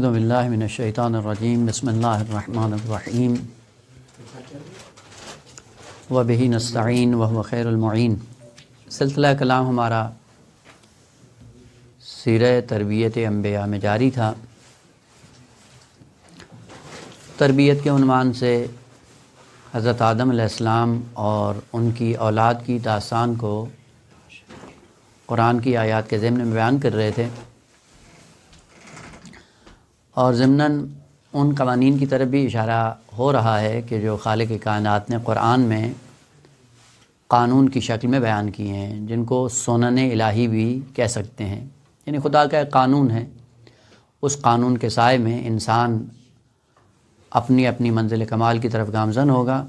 اعوذ باللہ من الشیطان الرجیم بسم اللہ الرحمن الرحیم وبہ نستعین وہو خیر المعین۔ سلسلہ کلام ہمارا سیرہ تربیت انبیاء میں جاری تھا۔ تربیت کے عنوان سے حضرت آدم علیہ السلام اور ان کی اولاد کی داستان کو قرآن کی آیات کے ضمن میں بیان کر رہے تھے، اور ضمناً ان قوانین کی طرف بھی اشارہ ہو رہا ہے کہ جو خالق کائنات نے قرآن میں قانون کی شکل میں بیان کیے ہیں، جن کو سنن الہی بھی کہہ سکتے ہیں، یعنی خدا کا ایک قانون ہے۔ اس قانون کے سائے میں انسان اپنی اپنی منزل کمال کی طرف گامزن ہوگا،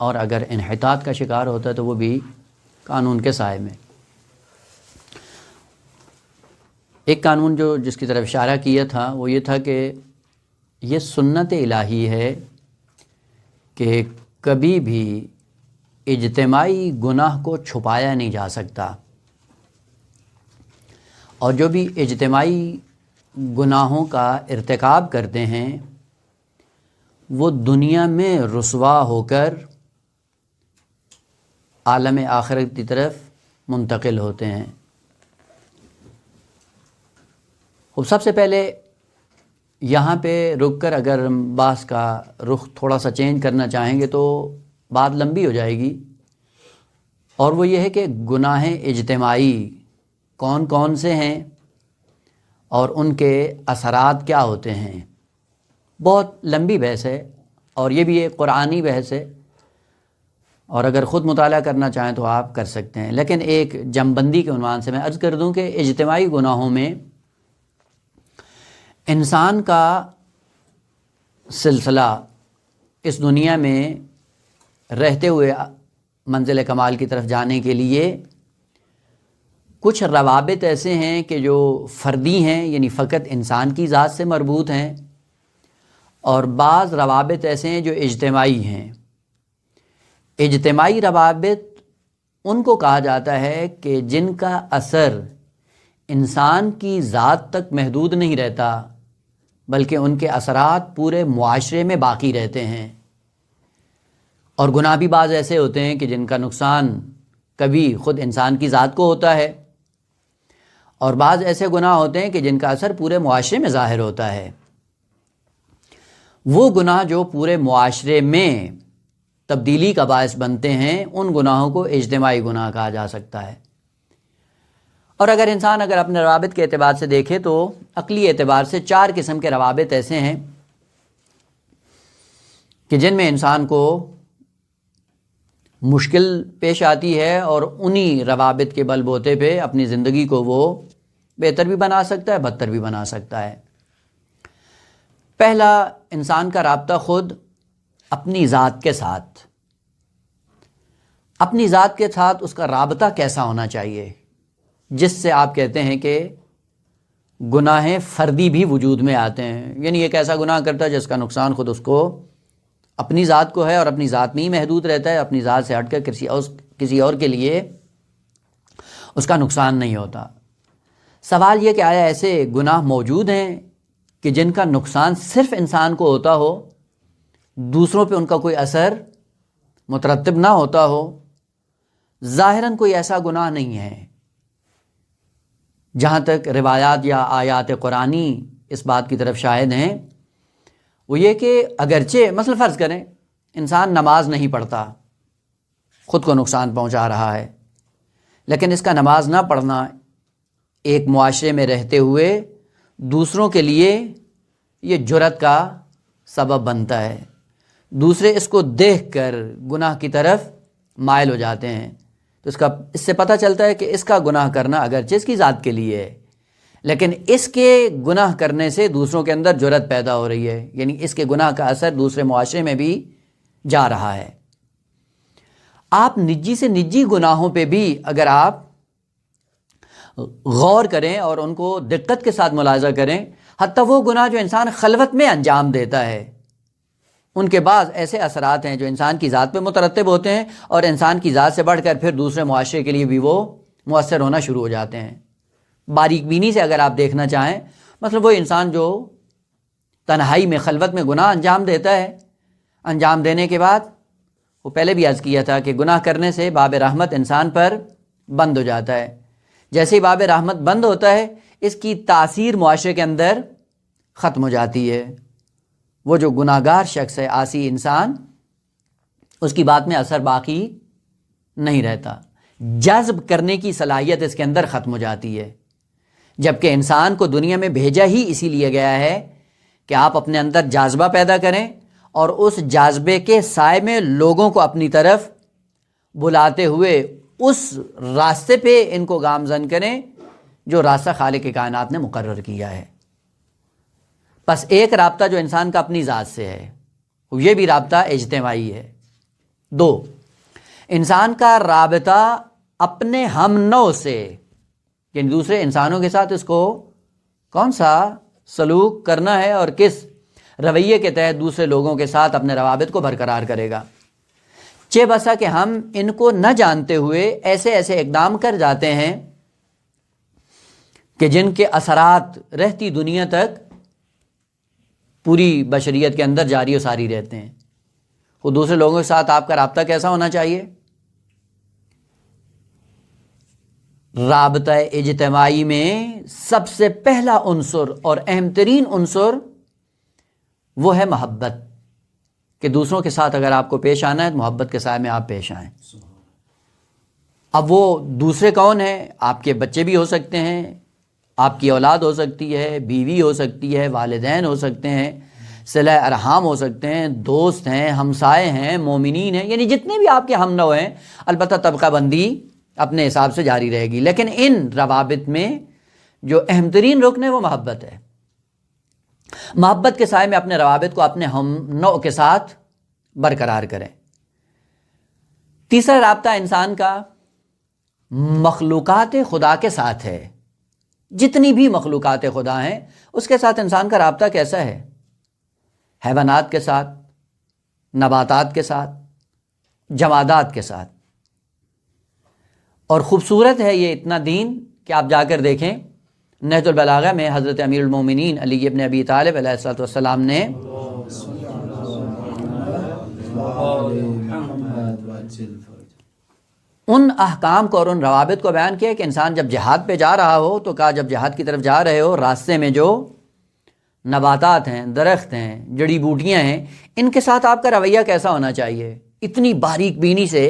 اور اگر انحطاط کا شکار ہوتا ہے تو وہ بھی قانون کے سائے میں۔ ایک قانون جس کی طرف اشارہ کیا تھا وہ یہ تھا کہ یہ سنت الہی ہے کہ کبھی بھی اجتماعی گناہ کو چھپایا نہیں جا سکتا، اور جو بھی اجتماعی گناہوں کا ارتکاب کرتے ہیں وہ دنیا میں رسوا ہو کر عالم آخرت کی طرف منتقل ہوتے ہیں۔ اب سب سے پہلے یہاں پہ رک کر اگر بحث کا رخ تھوڑا سا چینج کرنا چاہیں گے تو بات لمبی ہو جائے گی، اور وہ یہ ہے کہ گناہ اجتماعی کون کون سے ہیں اور ان کے اثرات کیا ہوتے ہیں۔ بہت لمبی بحث ہے، اور یہ بھی ایک قرآنی بحث ہے، اور اگر خود مطالعہ کرنا چاہیں تو آپ کر سکتے ہیں، لیکن ایک جم بندی کے عنوان سے میں عرض کر دوں کہ اجتماعی گناہوں میں انسان کا سلسلہ اس دنیا میں رہتے ہوئے منزل کمال کی طرف جانے کے لیے کچھ روابط ایسے ہیں کہ جو فردی ہیں، یعنی فقط انسان کی ذات سے مربوط ہیں، اور بعض روابط ایسے ہیں جو اجتماعی ہیں۔ اجتماعی روابط ان کو کہا جاتا ہے کہ جن کا اثر انسان کی ذات تک محدود نہیں رہتا، بلکہ ان کے اثرات پورے معاشرے میں باقی رہتے ہیں۔ اور گناہ بھی بعض ایسے ہوتے ہیں کہ جن کا نقصان کبھی خود انسان کی ذات کو ہوتا ہے، اور بعض ایسے گناہ ہوتے ہیں کہ جن کا اثر پورے معاشرے میں ظاہر ہوتا ہے۔ وہ گناہ جو پورے معاشرے میں تبدیلی کا باعث بنتے ہیں، ان گناہوں کو اجتماعی گناہ کہا جا سکتا ہے۔ اور اگر انسان اپنے روابط کے اعتبار سے دیکھے تو عقلی اعتبار سے 4 قسم کے روابط ایسے ہیں کہ جن میں انسان کو مشکل پیش آتی ہے، اور انہی روابط کے بل بوتے پہ اپنی زندگی کو وہ بہتر بھی بنا سکتا ہے، بدتر بھی بنا سکتا ہے۔ پہلا، انسان کا رابطہ خود اپنی ذات کے ساتھ۔ اپنی ذات کے ساتھ اس کا رابطہ کیسا ہونا چاہیے، جس سے آپ کہتے ہیں کہ گناہ فردی بھی وجود میں آتے ہیں، یعنی ایک ایسا گناہ کرتا ہے جس کا نقصان خود اس کو اپنی ذات کو ہے، اور اپنی ذات میں ہی محدود رہتا ہے، اپنی ذات سے ہٹ کر کسی اور کے لیے اس کا نقصان نہیں ہوتا۔ سوال یہ کہ آیا ایسے گناہ موجود ہیں کہ جن کا نقصان صرف انسان کو ہوتا ہو، دوسروں پہ ان کا کوئی اثر مترتب نہ ہوتا ہو؟ ظاہراً کوئی ایسا گناہ نہیں ہے۔ جہاں تک روایات یا آیات قرآنی اس بات کی طرف شاہد ہیں، وہ یہ کہ اگرچہ مثلا فرض کریں انسان نماز نہیں پڑھتا، خود کو نقصان پہنچا رہا ہے، لیکن اس کا نماز نہ پڑھنا ایک معاشرے میں رہتے ہوئے دوسروں کے لیے یہ جرأت کا سبب بنتا ہے۔ دوسرے اس کو دیکھ کر گناہ کی طرف مائل ہو جاتے ہیں، تو اس سے پتہ چلتا ہے کہ اس کا گناہ کرنا اگرچہ اس کی ذات کے لیے ہے، لیکن اس کے گناہ کرنے سے دوسروں کے اندر جرأت پیدا ہو رہی ہے، یعنی اس کے گناہ کا اثر دوسرے معاشرے میں بھی جا رہا ہے۔ آپ نجی سے نجی گناہوں پہ بھی اگر آپ غور کریں اور ان کو دقت کے ساتھ ملاحظہ کریں، حتیٰ وہ گناہ جو انسان خلوت میں انجام دیتا ہے، ان کے بعض ایسے اثرات ہیں جو انسان کی ذات پہ مترتب ہوتے ہیں، اور انسان کی ذات سے بڑھ کر پھر دوسرے معاشرے کے لیے بھی وہ مؤثر ہونا شروع ہو جاتے ہیں۔ باریک بینی سے اگر آپ دیکھنا چاہیں، مثلا وہ انسان جو تنہائی میں خلوت میں گناہ انجام دیتا ہے، انجام دینے کے بعد وہ پہلے بھی عرض کیا تھا کہ گناہ کرنے سے باب رحمت انسان پر بند ہو جاتا ہے۔ جیسے ہی باب رحمت بند ہوتا ہے اس کی تاثیر معاشرے کے اندر ختم ہو جاتی ہے۔ وہ جو گناہ گار شخص ہے، عاصی انسان، اس کی بات میں اثر باقی نہیں رہتا، جذب کرنے کی صلاحیت اس کے اندر ختم ہو جاتی ہے۔ جبکہ انسان کو دنیا میں بھیجا ہی اسی لیے گیا ہے کہ آپ اپنے اندر جاذبہ پیدا کریں اور اس جاذبے کے سائے میں لوگوں کو اپنی طرف بلاتے ہوئے اس راستے پہ ان کو گامزن کریں جو راستہ خالق کائنات نے مقرر کیا ہے۔ بس ایک رابطہ جو انسان کا اپنی ذات سے ہے، یہ بھی رابطہ اجتماعی ہے۔ 2، انسان کا رابطہ اپنے ہم نو سے، یعنی دوسرے انسانوں کے ساتھ اس کو کون سا سلوک کرنا ہے اور کس رویے کے تحت دوسرے لوگوں کے ساتھ اپنے روابط کو برقرار کرے گا۔ چہ بسا کہ ہم ان کو نہ جانتے ہوئے ایسے ایسے اقدام کر جاتے ہیں کہ جن کے اثرات رہتی دنیا تک پوری بشریت کے اندر جاری و ساری رہتے ہیں۔ وہ دوسرے لوگوں کے ساتھ آپ کا رابطہ کیسا ہونا چاہیے؟ رابطہ اجتماعی میں سب سے پہلا عنصر اور اہم ترین عنصر وہ ہے محبت، کہ دوسروں کے ساتھ اگر آپ کو پیش آنا ہے تو محبت کے سائے میں آپ پیش آئیں۔ اب وہ دوسرے کون ہیں؟ آپ کے بچے بھی ہو سکتے ہیں، آپ کی اولاد ہو سکتی ہے، بیوی ہو سکتی ہے، والدین ہو سکتے ہیں، صلہ ارحام ہو سکتے ہیں، دوست ہیں، ہمسائے ہیں، مومنین ہیں، یعنی جتنے بھی آپ کے ہم نو ہیں۔ البتہ طبقہ بندی اپنے حساب سے جاری رہے گی، لیکن ان روابط میں جو اہم ترین رکن ہے وہ محبت ہے۔ محبت کے سائے میں اپنے روابط کو اپنے ہم نو کے ساتھ برقرار کریں۔ تیسرا رابطہ انسان کا مخلوقات خدا کے ساتھ ہے۔ جتنی بھی مخلوقات خدا ہیں اس کے ساتھ انسان کا رابطہ کیسا ہے؟ حیوانات کے ساتھ، نباتات کے ساتھ، جمادات کے ساتھ۔ اور خوبصورت ہے یہ اتنا دین کہ آپ جا کر دیکھیں نہج البلاغہ میں حضرت امیر المومنین علی ابن ابی طالب علیہ الصلوۃ والسلام نے ان احکام کو اور ان روابط کو بیان کیا کہ انسان جب جہاد پہ جا رہا ہو تو کہا جب جہاد کی طرف جا رہے ہو راستے میں جو نباتات ہیں، درخت ہیں، جڑی بوٹیاں ہیں، ان کے ساتھ آپ کا رویہ کیسا ہونا چاہیے۔ اتنی باریک بینی سے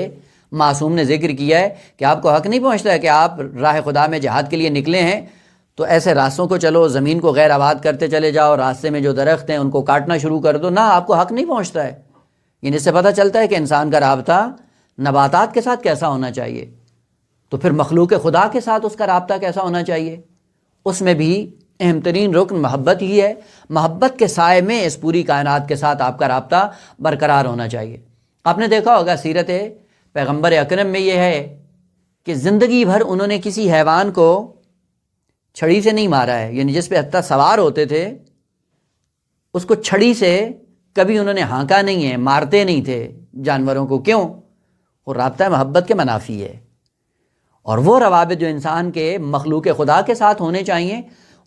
معصوم نے ذکر کیا ہے کہ آپ کو حق نہیں پہنچتا ہے کہ آپ راہ خدا میں جہاد کے لیے نکلے ہیں تو ایسے راستوں کو چلو، زمین کو غیر آباد کرتے چلے جاؤ، راستے میں جو درخت ہیں ان کو کاٹنا شروع کر دو، نہ، آپ کو حق نہیں پہنچتا ہے۔ یعنی اس سے پتہ چلتا ہے کہ انسان کا رابطہ نباتات کے ساتھ کیسا ہونا چاہیے، تو پھر مخلوق خدا کے ساتھ اس کا رابطہ کیسا ہونا چاہیے۔ اس میں بھی اہم ترین رکن محبت ہی ہے۔ محبت کے سائے میں اس پوری کائنات کے ساتھ آپ کا رابطہ برقرار ہونا چاہیے۔ آپ نے دیکھا ہوگا سیرت پیغمبر اکرم میں یہ ہے کہ زندگی بھر انہوں نے کسی حیوان کو چھڑی سے نہیں مارا ہے، یعنی جس پہ حتیٰ سوار ہوتے تھے اس کو چھڑی سے کبھی انہوں نے ہانکا نہیں ہے، مارتے نہیں تھے جانوروں کو۔ کیوں؟ وہ رابطہ محبت کے منافی ہے۔ اور وہ روابط جو انسان کے مخلوق خدا کے ساتھ ہونے چاہیے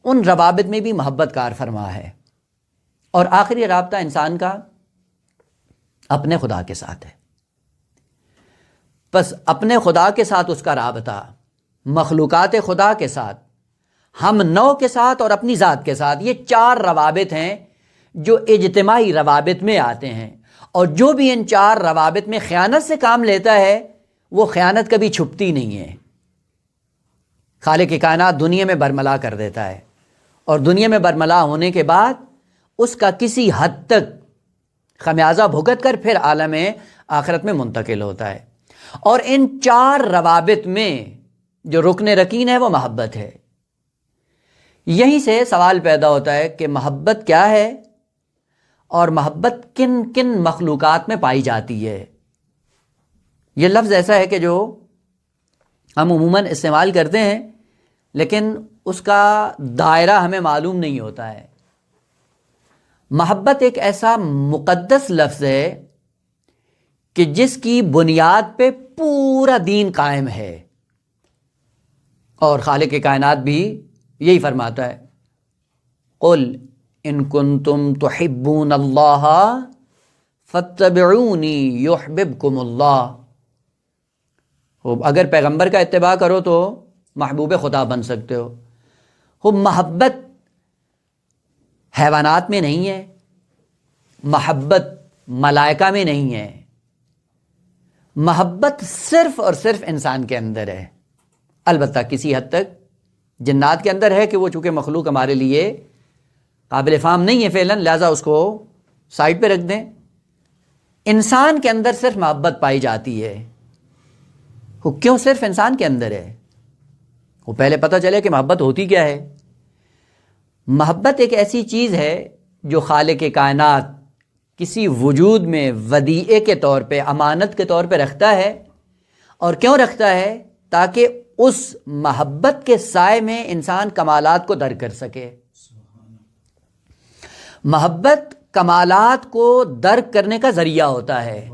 ان روابط میں بھی محبت کار فرما ہے۔ اور آخری رابطہ انسان کا اپنے خدا کے ساتھ ہے۔ بس اپنے خدا کے ساتھ اس کا رابطہ، مخلوقات خدا کے ساتھ، ہم نو کے ساتھ اور اپنی ذات کے ساتھ، یہ 4 روابط ہیں جو اجتماعی روابط میں آتے ہیں۔ اور جو بھی ان 4 روابط میں خیانت سے کام لیتا ہے وہ خیانت کبھی چھپتی نہیں ہے۔ خالق کائنات دنیا میں برملا کر دیتا ہے، اور دنیا میں برملا ہونے کے بعد اس کا کسی حد تک خمیازہ بھگت کر پھر عالم آخرت میں منتقل ہوتا ہے۔ اور ان 4 روابط میں جو رکن رکین ہے وہ محبت ہے۔ یہیں سے سوال پیدا ہوتا ہے کہ محبت کیا ہے اور محبت کن کن مخلوقات میں پائی جاتی ہے۔ یہ لفظ ایسا ہے کہ جو ہم عموماً استعمال کرتے ہیں لیکن اس کا دائرہ ہمیں معلوم نہیں ہوتا ہے۔ محبت ایک ایسا مقدس لفظ ہے کہ جس کی بنیاد پہ پورا دین قائم ہے، اور خالق کائنات بھی یہی فرماتا ہے، قل ان کنتم تحبون اللہ فاتبعونی یحببکم اللہ. اگر پیغمبر کا اتباع کرو تو محبوب خدا بن سکتے ہو. محبت حیوانات میں نہیں ہے، محبت ملائکہ میں نہیں ہے، محبت صرف اور صرف انسان کے اندر ہے. البتہ کسی حد تک جنات کے اندر ہے کہ وہ چونکہ مخلوق ہمارے لیے قابل فہم نہیں ہے فعلاً، لہذا اس کو سائڈ پہ رکھ دیں. انسان کے اندر صرف محبت پائی جاتی ہے. وہ کیوں صرف انسان کے اندر ہے؟ وہ پہلے پتہ چلے کہ محبت ہوتی کیا ہے. محبت ایک ایسی چیز ہے جو خالق کائنات کسی وجود میں ودیعے کے طور پہ، امانت کے طور پہ رکھتا ہے. اور کیوں رکھتا ہے؟ تاکہ اس محبت کے سائے میں انسان کمالات کو درک کر سکے. محبت کمالات کو درک کرنے کا ذریعہ ہوتا ہے.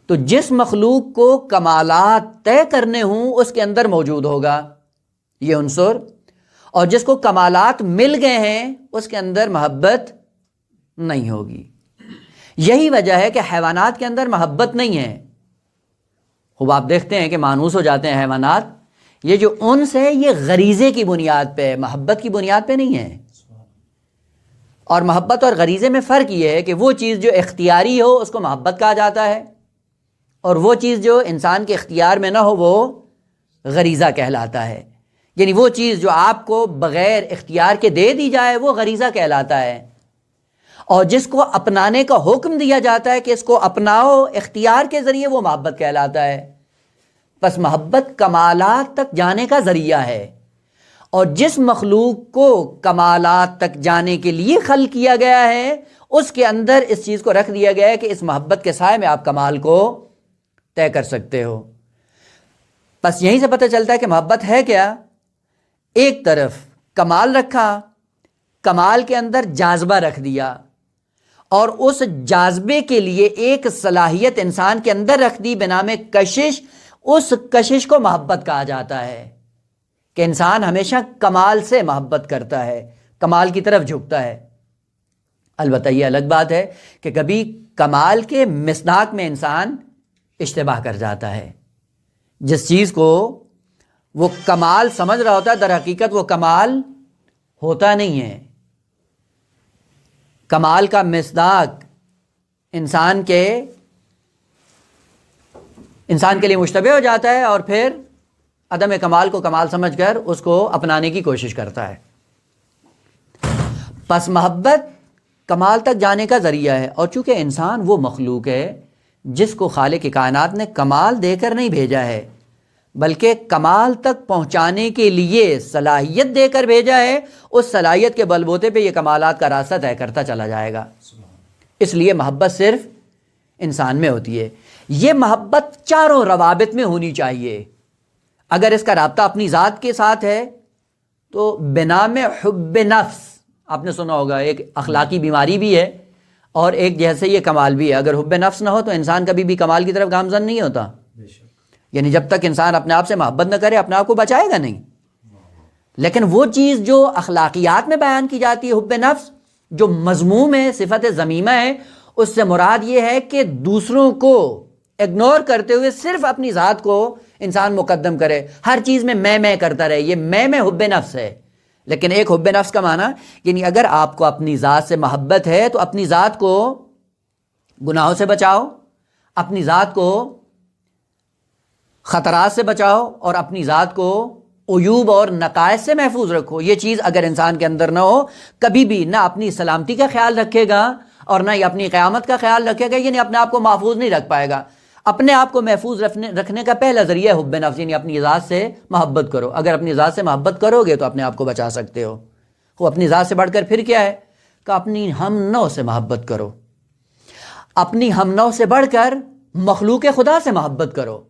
تو جس مخلوق کو کمالات طے کرنے ہوں اس کے اندر موجود ہوگا یہ عنصر، اور جس کو کمالات مل گئے ہیں اس کے اندر محبت نہیں ہوگی. یہی وجہ ہے کہ حیوانات کے اندر محبت نہیں ہے. خوب آپ دیکھتے ہیں کہ مانوس ہو جاتے ہیں حیوانات. یہ جو انس ہے یہ غریزے کی بنیاد پہ ہے، محبت کی بنیاد پہ نہیں ہے. اور محبت اور غریزے میں فرق یہ ہے کہ وہ چیز جو اختیاری ہو اس کو محبت کہا جاتا ہے، اور وہ چیز جو انسان کے اختیار میں نہ ہو وہ غریزہ کہلاتا ہے. یعنی وہ چیز جو آپ کو بغیر اختیار کے دے دی جائے وہ غریزہ کہلاتا ہے، اور جس کو اپنانے کا حکم دیا جاتا ہے کہ اس کو اپناؤ اختیار کے ذریعے، وہ محبت کہلاتا ہے. پس محبت کمالات تک جانے کا ذریعہ ہے، اور جس مخلوق کو کمالات تک جانے کے لیے خلق کیا گیا ہے اس کے اندر اس چیز کو رکھ دیا گیا ہے کہ اس محبت کے سائے میں آپ کمال کو طے کر سکتے ہو. بس یہیں سے پتہ چلتا ہے کہ محبت ہے کیا. ایک طرف کمال رکھا، کمال کے اندر جاذبہ رکھ دیا، اور اس جاذبے کے لیے ایک صلاحیت انسان کے اندر رکھ دی بنام کشش. اس کشش کو محبت کہا جاتا ہے کہ انسان ہمیشہ کمال سے محبت کرتا ہے، کمال کی طرف جھکتا ہے. البتہ یہ الگ بات ہے کہ کبھی کمال کے مصداق میں انسان اشتباہ کر جاتا ہے. جس چیز کو وہ کمال سمجھ رہا ہوتا ہے در حقیقت وہ کمال ہوتا نہیں ہے. کمال کا مصداق انسان کے لیے مشتبہ ہو جاتا ہے، اور پھر عدم کمال کو کمال سمجھ کر اس کو اپنانے کی کوشش کرتا ہے. پس محبت کمال تک جانے کا ذریعہ ہے. اور چونکہ انسان وہ مخلوق ہے جس کو خالق کائنات نے کمال دے کر نہیں بھیجا ہے بلکہ کمال تک پہنچانے کے لیے صلاحیت دے کر بھیجا ہے، اس صلاحیت کے بل بوتے پہ یہ کمالات کا راستہ طے کرتا چلا جائے گا. اس لیے محبت صرف انسان میں ہوتی ہے. یہ محبت چاروں روابط میں ہونی چاہیے. اگر اس کا رابطہ اپنی ذات کے ساتھ ہے تو بنام حب نفس، آپ نے سنا ہوگا ایک اخلاقی بیماری بھی ہے اور ایک جیسے یہ کمال بھی ہے. اگر حب نفس نہ ہو تو انسان کبھی بھی کمال کی طرف گامزن نہیں ہوتا. یعنی جب تک انسان اپنے آپ سے محبت نہ کرے اپنے آپ کو بچائے گا نہیں. لیکن وہ چیز جو اخلاقیات میں بیان کی جاتی ہے حب نفس، جو مذموم ہے، صفت ذمیمہ ہے، اس سے مراد یہ ہے کہ دوسروں کو اگنور کرتے ہوئے صرف اپنی ذات کو انسان مقدم کرے، ہر چیز میں میں کرتا رہے. یہ میں حب نفس ہے. لیکن ایک حب نفس کا معنی یعنی اگر آپ کو اپنی ذات سے محبت ہے تو اپنی ذات کو گناہوں سے بچاؤ، اپنی ذات کو خطرات سے بچاؤ، اور اپنی ذات کو عیوب اور نقائص سے محفوظ رکھو. یہ چیز اگر انسان کے اندر نہ ہو کبھی بھی نہ اپنی سلامتی کا خیال رکھے گا اور نہ ہی اپنی قیامت کا خیال رکھے گا. یعنی اپنے آپ کو محفوظ نہیں رکھ پائے گا. اپنے آپ کو محفوظ رکھنے کا پہلا ذریعہ ہے حب نفس، یعنی اپنی ذات سے محبت کرو. اگر اپنی ذات سے محبت کرو گے تو اپنے آپ کو بچا سکتے ہو. وہ اپنی ذات سے بڑھ کر پھر کیا ہے کہ اپنی ہم نو سے محبت کرو. اپنی ہم نو سے بڑھ کر مخلوق خدا سے محبت کرو.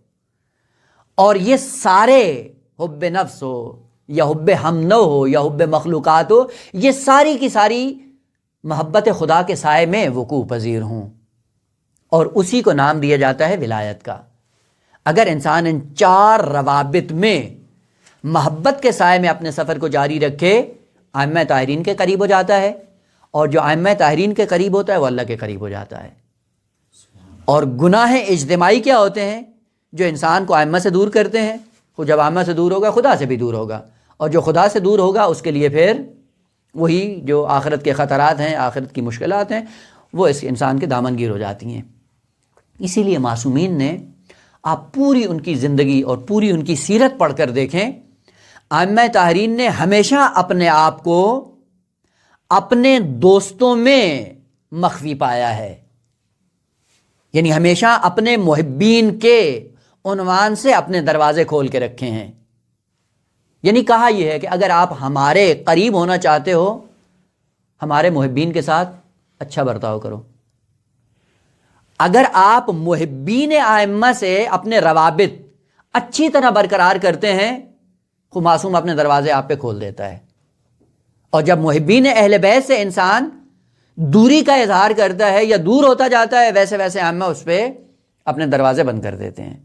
اور یہ سارے حب نفس ہو یا حب ہم نو ہو یا حب مخلوقات ہو، یہ ساری کی ساری محبت خدا کے سائے میں وقوع پذیر ہوں، اور اسی کو نام دیا جاتا ہے ولایت کا. اگر انسان ان چار روابط میں محبت کے سائے میں اپنے سفر کو جاری رکھے، ائمہ طاہرین کے قریب ہو جاتا ہے. اور جو ائمہ طاہرین کے قریب ہوتا ہے وہ اللہ کے قریب ہو جاتا ہے۔ اور گناہ اجتماعی کیا ہوتے ہیں؟ جو انسان کو ائمہ سے دور کرتے ہیں۔ وہ جب ائمہ سے دور ہوگا خدا سے بھی دور ہوگا، اور جو خدا سے دور ہوگا اس کے لیے پھر وہی جو آخرت کے خطرات ہیں، آخرت کی مشکلات ہیں، وہ اس انسان کے دامنگیر ہو جاتی ہیں۔ اسی لیے معصومین نے، آپ پوری ان کی زندگی اور پوری ان کی سیرت پڑھ کر دیکھیں، ائمہ طاہرین نے ہمیشہ اپنے آپ کو اپنے دوستوں میں مخفی پایا ہے، یعنی ہمیشہ اپنے محبین کے عنوان سے اپنے دروازے کھول کے رکھے ہیں۔ یعنی کہا یہ ہے کہ اگر آپ ہمارے قریب ہونا چاہتے ہو، ہمارے محبین کے ساتھ اچھا برتاؤ کرو۔ اگر آپ محبین ائمہ سے اپنے روابط اچھی طرح برقرار کرتے ہیں، وہ معصوم اپنے دروازے آپ پہ کھول دیتا ہے۔ اور جب محبین اہل بیت سے انسان دوری کا اظہار کرتا ہے یا دور ہوتا جاتا ہے، ویسے ویسے ائمہ اس پہ اپنے دروازے بند کر دیتے ہیں۔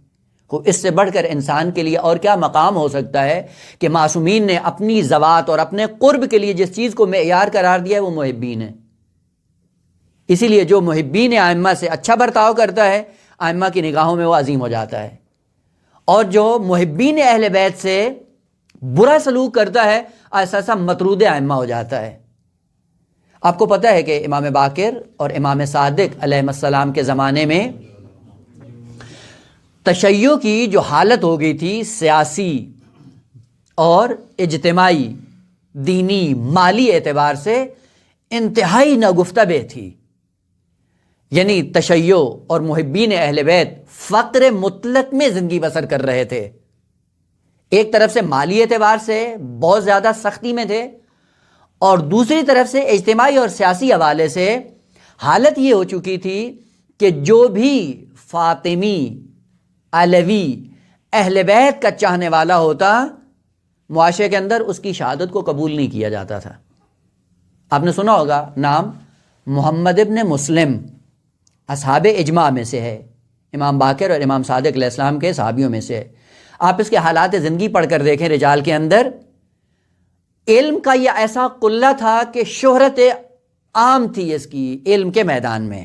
وہ اس سے بڑھ کر انسان کے لیے اور کیا مقام ہو سکتا ہے کہ معصومین نے اپنی ذوات اور اپنے قرب کے لیے جس چیز کو معیار قرار دیا ہے وہ محبین ہے۔ اسی لیے جو محبین ائمہ سے اچھا برتاؤ کرتا ہے، ائمہ کی نگاہوں میں وہ عظیم ہو جاتا ہے، اور جو محبین اہل بیت سے برا سلوک کرتا ہے، ایسا مطرود ائمہ ہو جاتا ہے۔ آپ کو پتہ ہے کہ امام باقر اور امام صادق علیہ السلام کے زمانے میں تشیع کی جو حالت ہو گئی تھی، سیاسی اور اجتماعی، دینی، مالی اعتبار سے انتہائی ناگفتہ تھی۔ یعنی تشیع اور محبین اہل بیت فقر مطلق میں زندگی بسر کر رہے تھے۔ ایک طرف سے مالی اعتبار سے بہت زیادہ سختی میں تھے، اور دوسری طرف سے اجتماعی اور سیاسی حوالے سے حالت یہ ہو چکی تھی کہ جو بھی فاطمی، علوی، اہل بیت کا چاہنے والا ہوتا، معاشرے کے اندر اس کی شہادت کو قبول نہیں کیا جاتا تھا۔ آپ نے سنا ہوگا نام محمد ابن مسلم، اصحاب اجماع میں سے ہے، امام باقر اور امام صادق علیہ السلام کے صحابیوں میں سے ہے۔ آپ اس کے حالات زندگی پڑھ کر دیکھیں رجال کے اندر، علم کا یہ ایسا قلہ تھا کہ شہرت عام تھی اس کی علم کے میدان میں،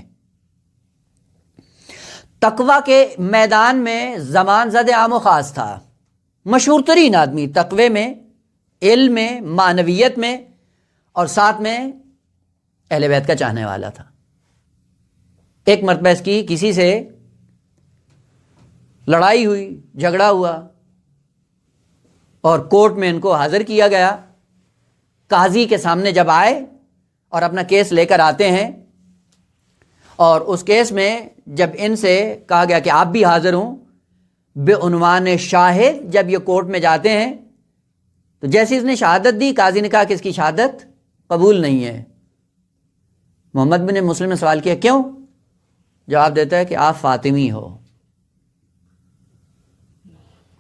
تقوی کے میدان میں زمان زد عام و خاص تھا، مشہور ترین آدمی تقوی میں، علم میں، معنویت میں، اور ساتھ میں اہل بیت کا چاہنے والا تھا۔ ایک مرتبہ اس کی کسی سے لڑائی ہوئی، جھگڑا ہوا، اور کورٹ میں ان کو حاضر کیا گیا۔ قاضی کے سامنے جب آئے اور اپنا کیس لے کر آتے ہیں، اور اس کیس میں جب ان سے کہا گیا کہ آپ بھی حاضر ہوں بے عنوان شاہد، جب یہ کورٹ میں جاتے ہیں تو جیسے اس نے شہادت دی، قاضی نے کہا کہ اس کی شہادت قبول نہیں ہے۔ محمد بن مسلم نے سوال کیا کیوں؟ جواب دیتا ہے کہ آپ فاطمی ہو۔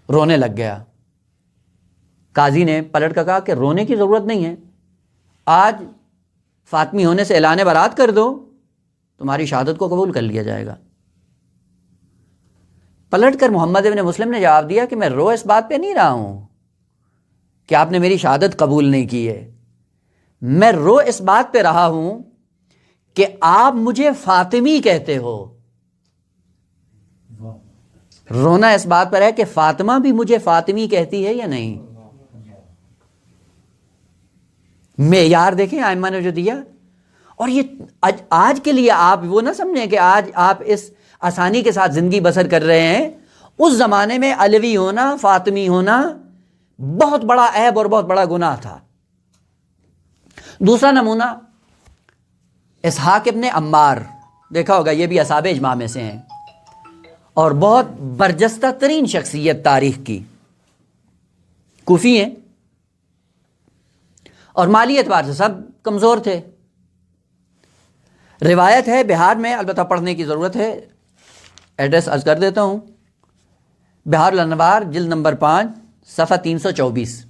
رونے لگ گیا۔ قاضی نے پلٹ کر کہا کہ رونے کی ضرورت نہیں ہے، آج فاطمی ہونے سے اعلان برات کر دو، تمہاری شہادت کو قبول کر لیا جائے گا۔ پلٹ کر محمد بن مسلم نے جواب دیا کہ میں رو اس بات پہ نہیں رہا ہوں کہ آپ نے میری شہادت قبول نہیں کی ہے، میں رو اس بات پہ رہا ہوں کہ آپ مجھے فاطمی کہتے ہو۔ رونا اس بات پر ہے کہ فاطمہ بھی مجھے فاطمی کہتی ہے یا نہیں۔ معیار دیکھیں ائمہ نے جو دیا، اور یہ آج کے لیے آپ وہ نہ سمجھیں کہ آج آپ اس آسانی کے ساتھ زندگی بسر کر رہے ہیں۔ اس زمانے میں علوی ہونا، فاطمی ہونا بہت بڑا عیب اور بہت بڑا گناہ تھا۔ دوسرا نمونہ اسحاق ابن عمار، دیکھا ہوگا یہ بھی اصحاب اجماع میں سے ہیں، اور بہت برجستہ ترین شخصیت تاریخ کی، کوفی ہیں، اور مالی اعتبار سے سب کمزور تھے۔ روایت ہے بہار میں، البتہ پڑھنے کی ضرورت ہے، ایڈریس عرض کر دیتا ہوں، بہار الانوار جلد نمبر 5 صفحہ 324۔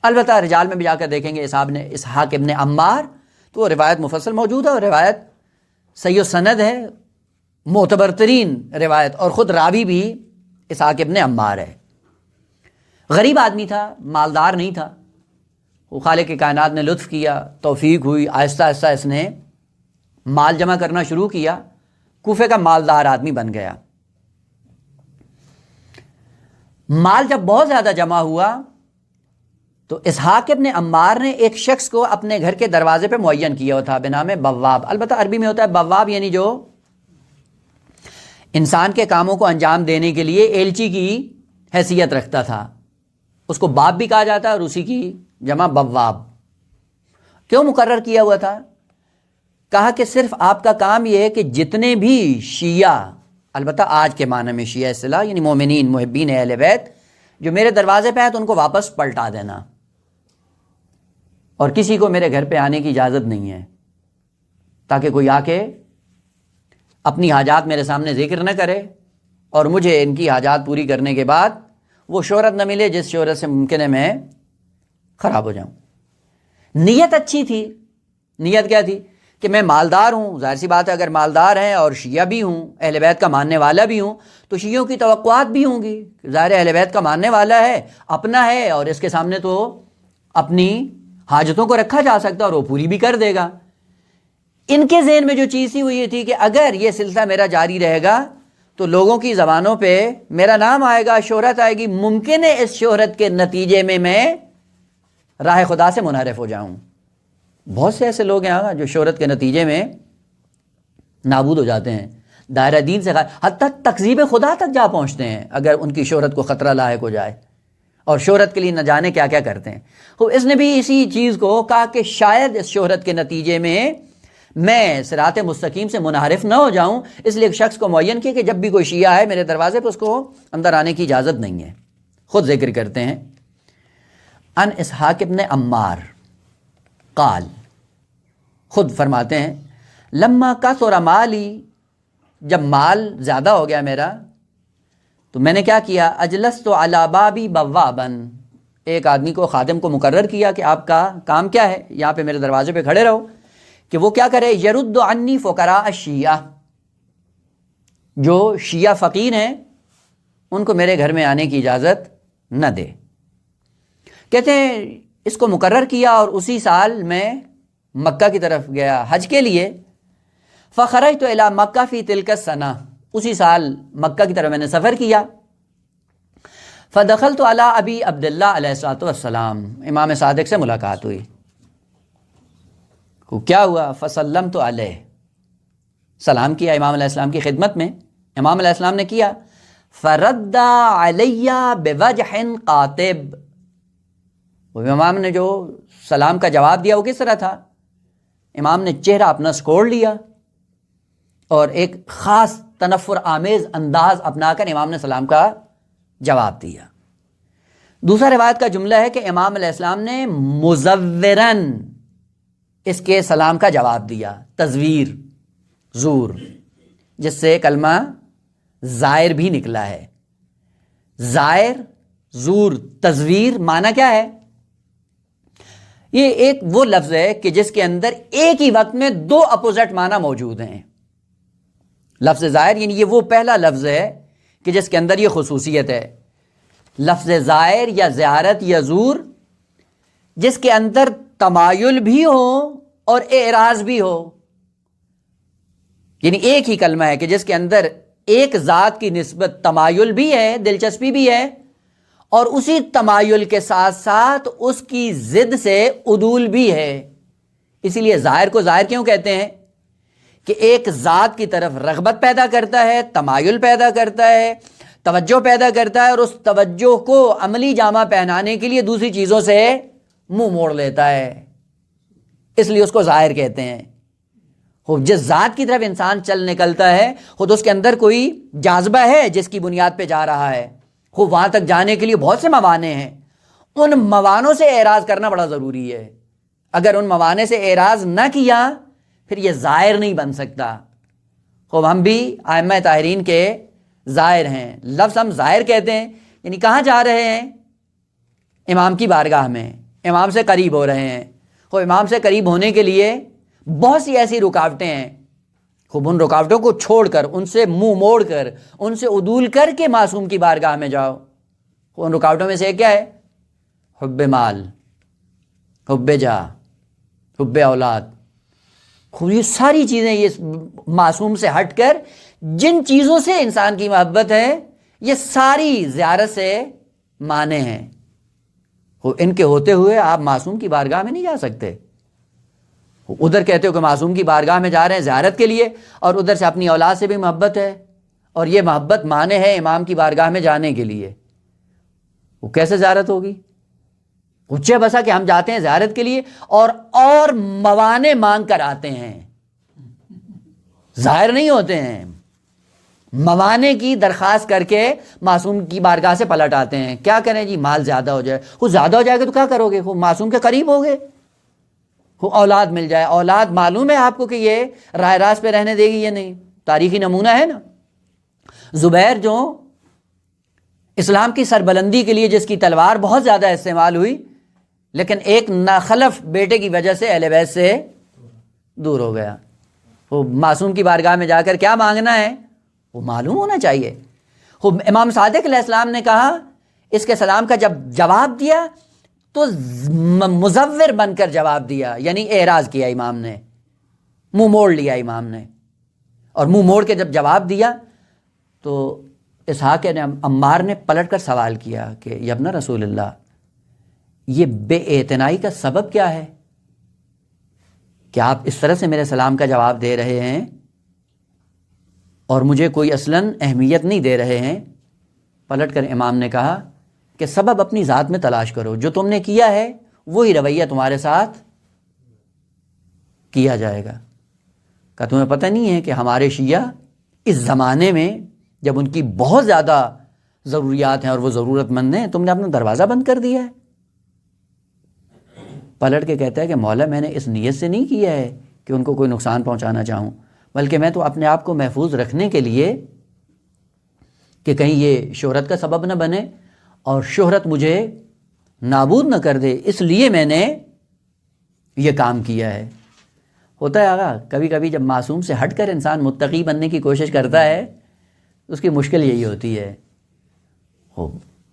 البتہ رجال میں بھی جا کر دیکھیں گے اسحاق ابن عمار تو وہ روایت مفصل موجود ہے، اور روایت صحیح سند ہے، معتبر ترین روایت، اور خود راوی بھی اسحاق ابن عمار ہے۔ غریب آدمی تھا، مالدار نہیں تھا، وہ خالق کائنات نے لطف کیا، توفیق ہوئی، آہستہ آہستہ اس نے مال جمع کرنا شروع کیا، کوفے کا مالدار آدمی بن گیا۔ مال جب بہت زیادہ جمع ہوا تو اسحاق ابن عمار نے ایک شخص کو اپنے گھر کے دروازے پہ معین کیا تھا بنام بواب۔ البتہ عربی میں ہوتا ہے بواب، یعنی جو انسان کے کاموں کو انجام دینے کے لیے ایلچی کی حیثیت رکھتا تھا، اس کو باب بھی کہا جاتا ہے، اور اسی کی جمع بواب۔ کیوں مقرر کیا ہوا تھا؟ کہا کہ صرف آپ کا کام یہ ہے کہ جتنے بھی شیعہ، البتہ آج کے معنی میں شیعہ اصطلاح یعنی مومنین محبین اہل بیت، جو میرے دروازے پہ آئے تو ان کو واپس پلٹا دینا، اور کسی کو میرے گھر پہ آنے کی اجازت نہیں ہے، تاکہ کوئی آ کے اپنی حاجات میرے سامنے ذکر نہ کرے اور مجھے ان کی حاجات پوری کرنے کے بعد وہ شہرت نہ ملے جس شہرت سے ممکن ہے میں خراب ہو جاؤں۔ نیت اچھی تھی۔ نیت کیا تھی؟ کہ میں مالدار ہوں، ظاہر سی بات ہے اگر مالدار ہیں اور شیعہ بھی ہوں، اہل بیت کا ماننے والا بھی ہوں، تو شیعوں کی توقعات بھی ہوں گی۔ ظاہر اہل بیت کا ماننے والا ہے، اپنا ہے، اور اس کے سامنے تو اپنی حاجتوں کو رکھا جا سکتا ہے اور وہ پوری بھی کر دے گا۔ ان کے ذہن میں جو چیز تھی وہ یہ تھی کہ اگر یہ سلسلہ میرا جاری رہے گا تو لوگوں کی زبانوں پہ میرا نام آئے گا، شہرت آئے گی، ممکن ہے اس شہرت کے نتیجے میں راہ خدا سے منحرف ہو جاؤں۔ بہت سے ایسے لوگ ہیں جو شہرت کے نتیجے میں نابود ہو جاتے ہیں، دائرہ دین سے حتیٰ تکذیب خدا تک جا پہنچتے ہیں اگر ان کی شہرت کو خطرہ لاحق ہو جائے، اور شہرت کے لیے نہ جانے کیا کیا کرتے ہیں۔ تو اس نے بھی اسی چیز کو کہا کہ شاید اس شہرت کے نتیجے میں میں صراط مستقیم سے منحرف نہ ہو جاؤں، اس لیے ایک شخص کو معین کیا کہ جب بھی کوئی شیعہ آئے میرے دروازے پہ اس کو اندر آنے کی اجازت نہیں ہے۔ خود ذکر کرتے ہیں، ان اسحاق ابن عمار قال، خود فرماتے ہیں، لما کثر مالی، جب مال زیادہ ہو گیا میرا تو میں نے کیا کیا، اجلست علی بابی بوابا، ایک آدمی کو، خادم کو مقرر کیا کہ آپ کا کام کیا ہے، یہاں پہ میرے دروازے پہ کھڑے رہو، کہ وہ کیا کرے، یرد عنی فقراء الشیعہ، جو شیعہ فقیر ہیں ان کو میرے گھر میں آنے کی اجازت نہ دے۔ کہتے ہیں اس کو مقرر کیا اور اسی سال میں مکہ کی طرف گیا حج کے لیے۔ فخرجت الی مکہ فی تلک السنہ، اسی سال مکہ کی طرف میں نے سفر کیا۔ فدخلت علی ابی عبداللہ علیہ الصلوۃ والسلام، امام صادق سے ملاقات ہوئی۔ کیا ہوا، فسلمت علیہ، سلام کیا امام علیہ السلام کی خدمت میں۔ امام علیہ السلام نے کیا، فرد علی بوجہ قاطب، وہ امام نے جو سلام کا جواب دیا وہ کس طرح تھا، امام نے چہرہ اپنا سکوڑ لیا اور ایک خاص تنفر آمیز انداز اپنا کر امام نے سلام کا جواب دیا۔ دوسرا روایت کا جملہ ہے کہ امام علیہ السلام نے مزورن اس کے سلام کا جواب دیا، تزویر، زور، جس سے کلمہ زائر بھی نکلا ہے۔ زائر، زور، تزویر، معنی کیا ہے؟ یہ ایک وہ لفظ ہے کہ جس کے اندر ایک ہی وقت میں دو اپوزٹ معنی موجود ہیں۔ لفظ زائر یعنی یہ وہ پہلا لفظ ہے کہ جس کے اندر یہ خصوصیت ہے، لفظ زائر یا زیارت یا زور، جس کے اندر تمایل بھی ہو اور اعراض بھی ہو، یعنی ایک ہی کلمہ ہے کہ جس کے اندر ایک ذات کی نسبت تمایل بھی ہے، دلچسپی بھی ہے، اور اسی تمایل کے ساتھ ساتھ اس کی ضد سے عدول بھی ہے۔ اسی لیے زائر کو زائر کیوں کہتے ہیں کہ ایک ذات کی طرف رغبت پیدا کرتا ہے، تمایل پیدا کرتا ہے، توجہ پیدا کرتا ہے، اور اس توجہ کو عملی جامہ پہنانے کے لیے دوسری چیزوں سے منہ موڑ لیتا ہے، اس لیے اس کو زائر کہتے ہیں۔ جس ذات کی طرف انسان چل نکلتا ہے خود اس کے اندر کوئی جاذبہ ہے جس کی بنیاد پہ جا رہا ہے، وہاں تک جانے کے لیے بہت سے موانع ہیں، ان موانعوں سے اعراض کرنا بڑا ضروری ہے۔ اگر ان موانع سے اعراض نہ کیا پھر یہ زائر نہیں بن سکتا۔ ہم بھی ائمہ طاہرین کے زائر ہیں، لفظ ہم زائر کہتے ہیں، یعنی کہاں جا رہے ہیں، امام کی بارگاہ میں، امام سے قریب ہو رہے ہیں۔ امام سے قریب ہونے کے لیے بہت سی ایسی رکاوٹیں ہیں، خوب ان رکاوٹوں کو چھوڑ کر، ان سے منہ موڑ کر، ان سے عدول کر کے معصوم کی بارگاہ میں جاؤ۔ ان رکاوٹوں میں سے کیا ہے؟ حب مال، حب جا، حب اولاد، خوب یہ ساری چیزیں یہ معصوم سے ہٹ کر جن چیزوں سے انسان کی محبت ہے یہ ساری زیارت سے مانے ہیں. ان کے ہوتے ہوئے آپ معصوم کی بارگاہ میں نہیں جا سکتے. ادھر کہتے ہو کہ معصوم کی بارگاہ میں جا رہے ہیں زیارت کے لیے، اور ادھر سے اپنی اولاد سے بھی محبت ہے، اور یہ محبت مانے ہے امام کی بارگاہ میں جانے کے لیے. وہ کیسے زیارت ہوگی؟ اچھے بسا کہ ہم جاتے ہیں زیارت کے لیے اور موانے مانگ کر آتے ہیں، ظاہر نہیں ہوتے ہیں، موانے کی درخواست کر کے معصوم کی بارگاہ سے پلٹ آتے ہیں. کیا کریں جی، مال زیادہ ہو جائے. وہ زیادہ ہو جائے گا تو کیا کرو گے؟ وہ معصوم کے قریب ہو گئے. وہ اولاد مل جائے، اولاد معلوم ہے آپ کو کہ یہ راہ راست پہ رہنے دے گی یا نہیں. تاریخی نمونہ ہے نا، زبیر جو اسلام کی سربلندی کے لیے جس کی تلوار بہت زیادہ استعمال ہوئی، لیکن ایک ناخلف بیٹے کی وجہ سے اہل بیت سے دور ہو گیا. وہ معصوم کی بارگاہ میں جا کر کیا مانگنا ہے وہ معلوم ہونا چاہیے. امام صادق علیہ السلام نے کہا، اس کے سلام کا جب جواب دیا تو مزور بن کر جواب دیا، یعنی اعراض کیا امام نے، منہ موڑ لیا امام نے. اور منہ موڑ کے جب جواب دیا تو اسحاق نے عمار نے پلٹ کر سوال کیا کہ یبن رسول اللہ، یہ بے اعتنائی کا سبب کیا ہے کہ آپ اس طرح سے میرے سلام کا جواب دے رہے ہیں اور مجھے کوئی اصلاً اہمیت نہیں دے رہے ہیں؟ پلٹ کر امام نے کہا کہ سبب اپنی ذات میں تلاش کرو، جو تم نے کیا ہے وہی رویہ تمہارے ساتھ کیا جائے گا. کہ تمہیں پتہ نہیں ہے کہ ہمارے شیعہ اس زمانے میں جب ان کی بہت زیادہ ضروریات ہیں اور وہ ضرورت مند ہیں، تم نے اپنا دروازہ بند کر دیا ہے. پلٹ کے کہتا ہے کہ مولا میں نے اس نیت سے نہیں کیا ہے کہ ان کو کوئی نقصان پہنچانا چاہوں، بلکہ میں تو اپنے آپ کو محفوظ رکھنے کے لیے کہ کہیں یہ شہرت کا سبب نہ بنے اور شہرت مجھے نابود نہ کر دے، اس لیے میں نے یہ کام کیا ہے. ہوتا ہے آقا کبھی کبھی جب معصوم سے ہٹ کر انسان متقی بننے کی کوشش کرتا ہے اس کی مشکل یہی ہوتی ہے.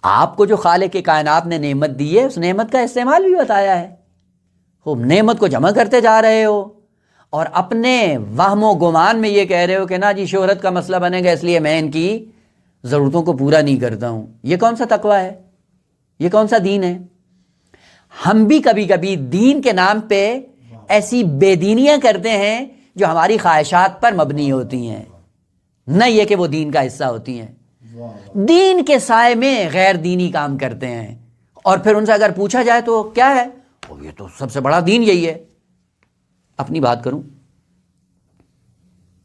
آپ کو جو خالق کائنات نے نعمت دی ہے اس نعمت کا استعمال بھی بتایا ہے. نعمت کو جمع کرتے جا رہے ہو اور اپنے وہم و گمان میں یہ کہہ رہے ہو کہ نا جی شہرت کا مسئلہ بنے گا اس لیے میں ان کی ضرورتوں کو پورا نہیں کرتا ہوں. یہ کون سا تقویٰ ہے؟ یہ کون سا دین ہے؟ ہم بھی کبھی کبھی دین کے نام پہ ایسی بے دینیاں کرتے ہیں جو ہماری خواہشات پر مبنی ہوتی ہیں، نہ یہ کہ وہ دین کا حصہ ہوتی ہیں. دین کے سائے میں غیر دینی کام کرتے ہیں اور پھر ان سے اگر پوچھا جائے تو کیا ہے، یہ تو سب سے بڑا دین یہی ہے. اپنی بات کروں،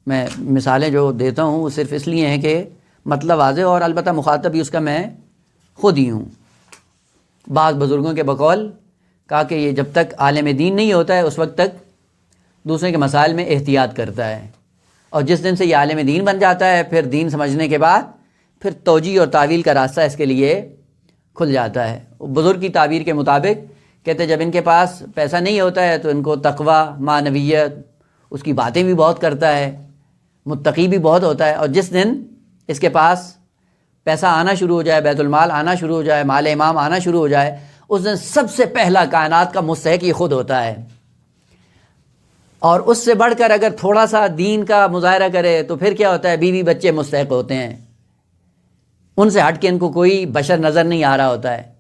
میں مثالیں جو دیتا ہوں وہ صرف اس لیے ہیں کہ مطلب واضح، اور البتہ مخاطب بھی اس کا میں خود ہی ہوں. بعض بزرگوں کے بقول کہا کہ یہ جب تک عالم دین نہیں ہوتا ہے اس وقت تک دوسرے کے مسائل میں احتیاط کرتا ہے، اور جس دن سے یہ عالم دین بن جاتا ہے پھر دین سمجھنے کے بعد پھر توجیہ اور تعویل کا راستہ اس کے لیے کھل جاتا ہے. بزرگ کی تعبیر کے مطابق کہتے جب ان کے پاس پیسہ نہیں ہوتا ہے تو ان کو تقویٰ، معنویت، اس کی باتیں بھی بہت کرتا ہے، متقی بھی بہت ہوتا ہے، اور جس دن اس کے پاس پیسہ آنا شروع ہو جائے، بیت المال آنا شروع ہو جائے، مال امام آنا شروع ہو جائے، اس دن سب سے پہلا کائنات کا مستحق یہ خود ہوتا ہے. اور اس سے بڑھ کر اگر تھوڑا سا دین کا مظاہرہ کرے تو پھر کیا ہوتا ہے، بیوی بچے مستحق ہوتے ہیں، ان سے ہٹ کے ان کو کوئی بشر نظر نہیں آ رہا ہوتا ہے.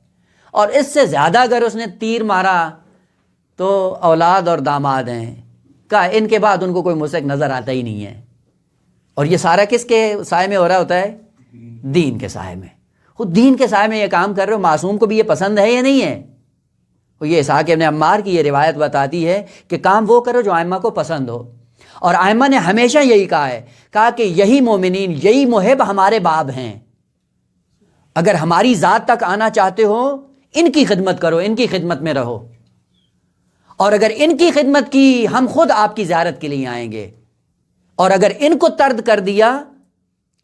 اور اس سے زیادہ اگر اس نے تیر مارا تو اولاد اور داماد ہیں، کہا ان کے بعد ان کو کوئی مستحق نظر آتا ہی نہیں ہے. اور یہ سارا کس کے سائے میں ہو رہا ہوتا ہے؟ دین کے سائے میں. خود دین کے سائے میں یہ کام کر رہے ہو، معصوم کو بھی یہ پسند ہے یا نہیں ہے؟ یہ اسحاق ابن عمار کی یہ روایت بتاتی ہے کہ کام وہ کرو جو ائمہ کو پسند ہو، اور ائمہ نے ہمیشہ یہی کہا ہے، کہا کہ یہی مومنین، یہی محب ہمارے باب ہیں. اگر ہماری ذات تک آنا چاہتے ہو ان کی خدمت کرو، ان کی خدمت میں رہو، اور اگر ان کی خدمت کی ہم خود آپ کی زیارت کے لیے آئیں گے، اور اگر ان کو طرد کر دیا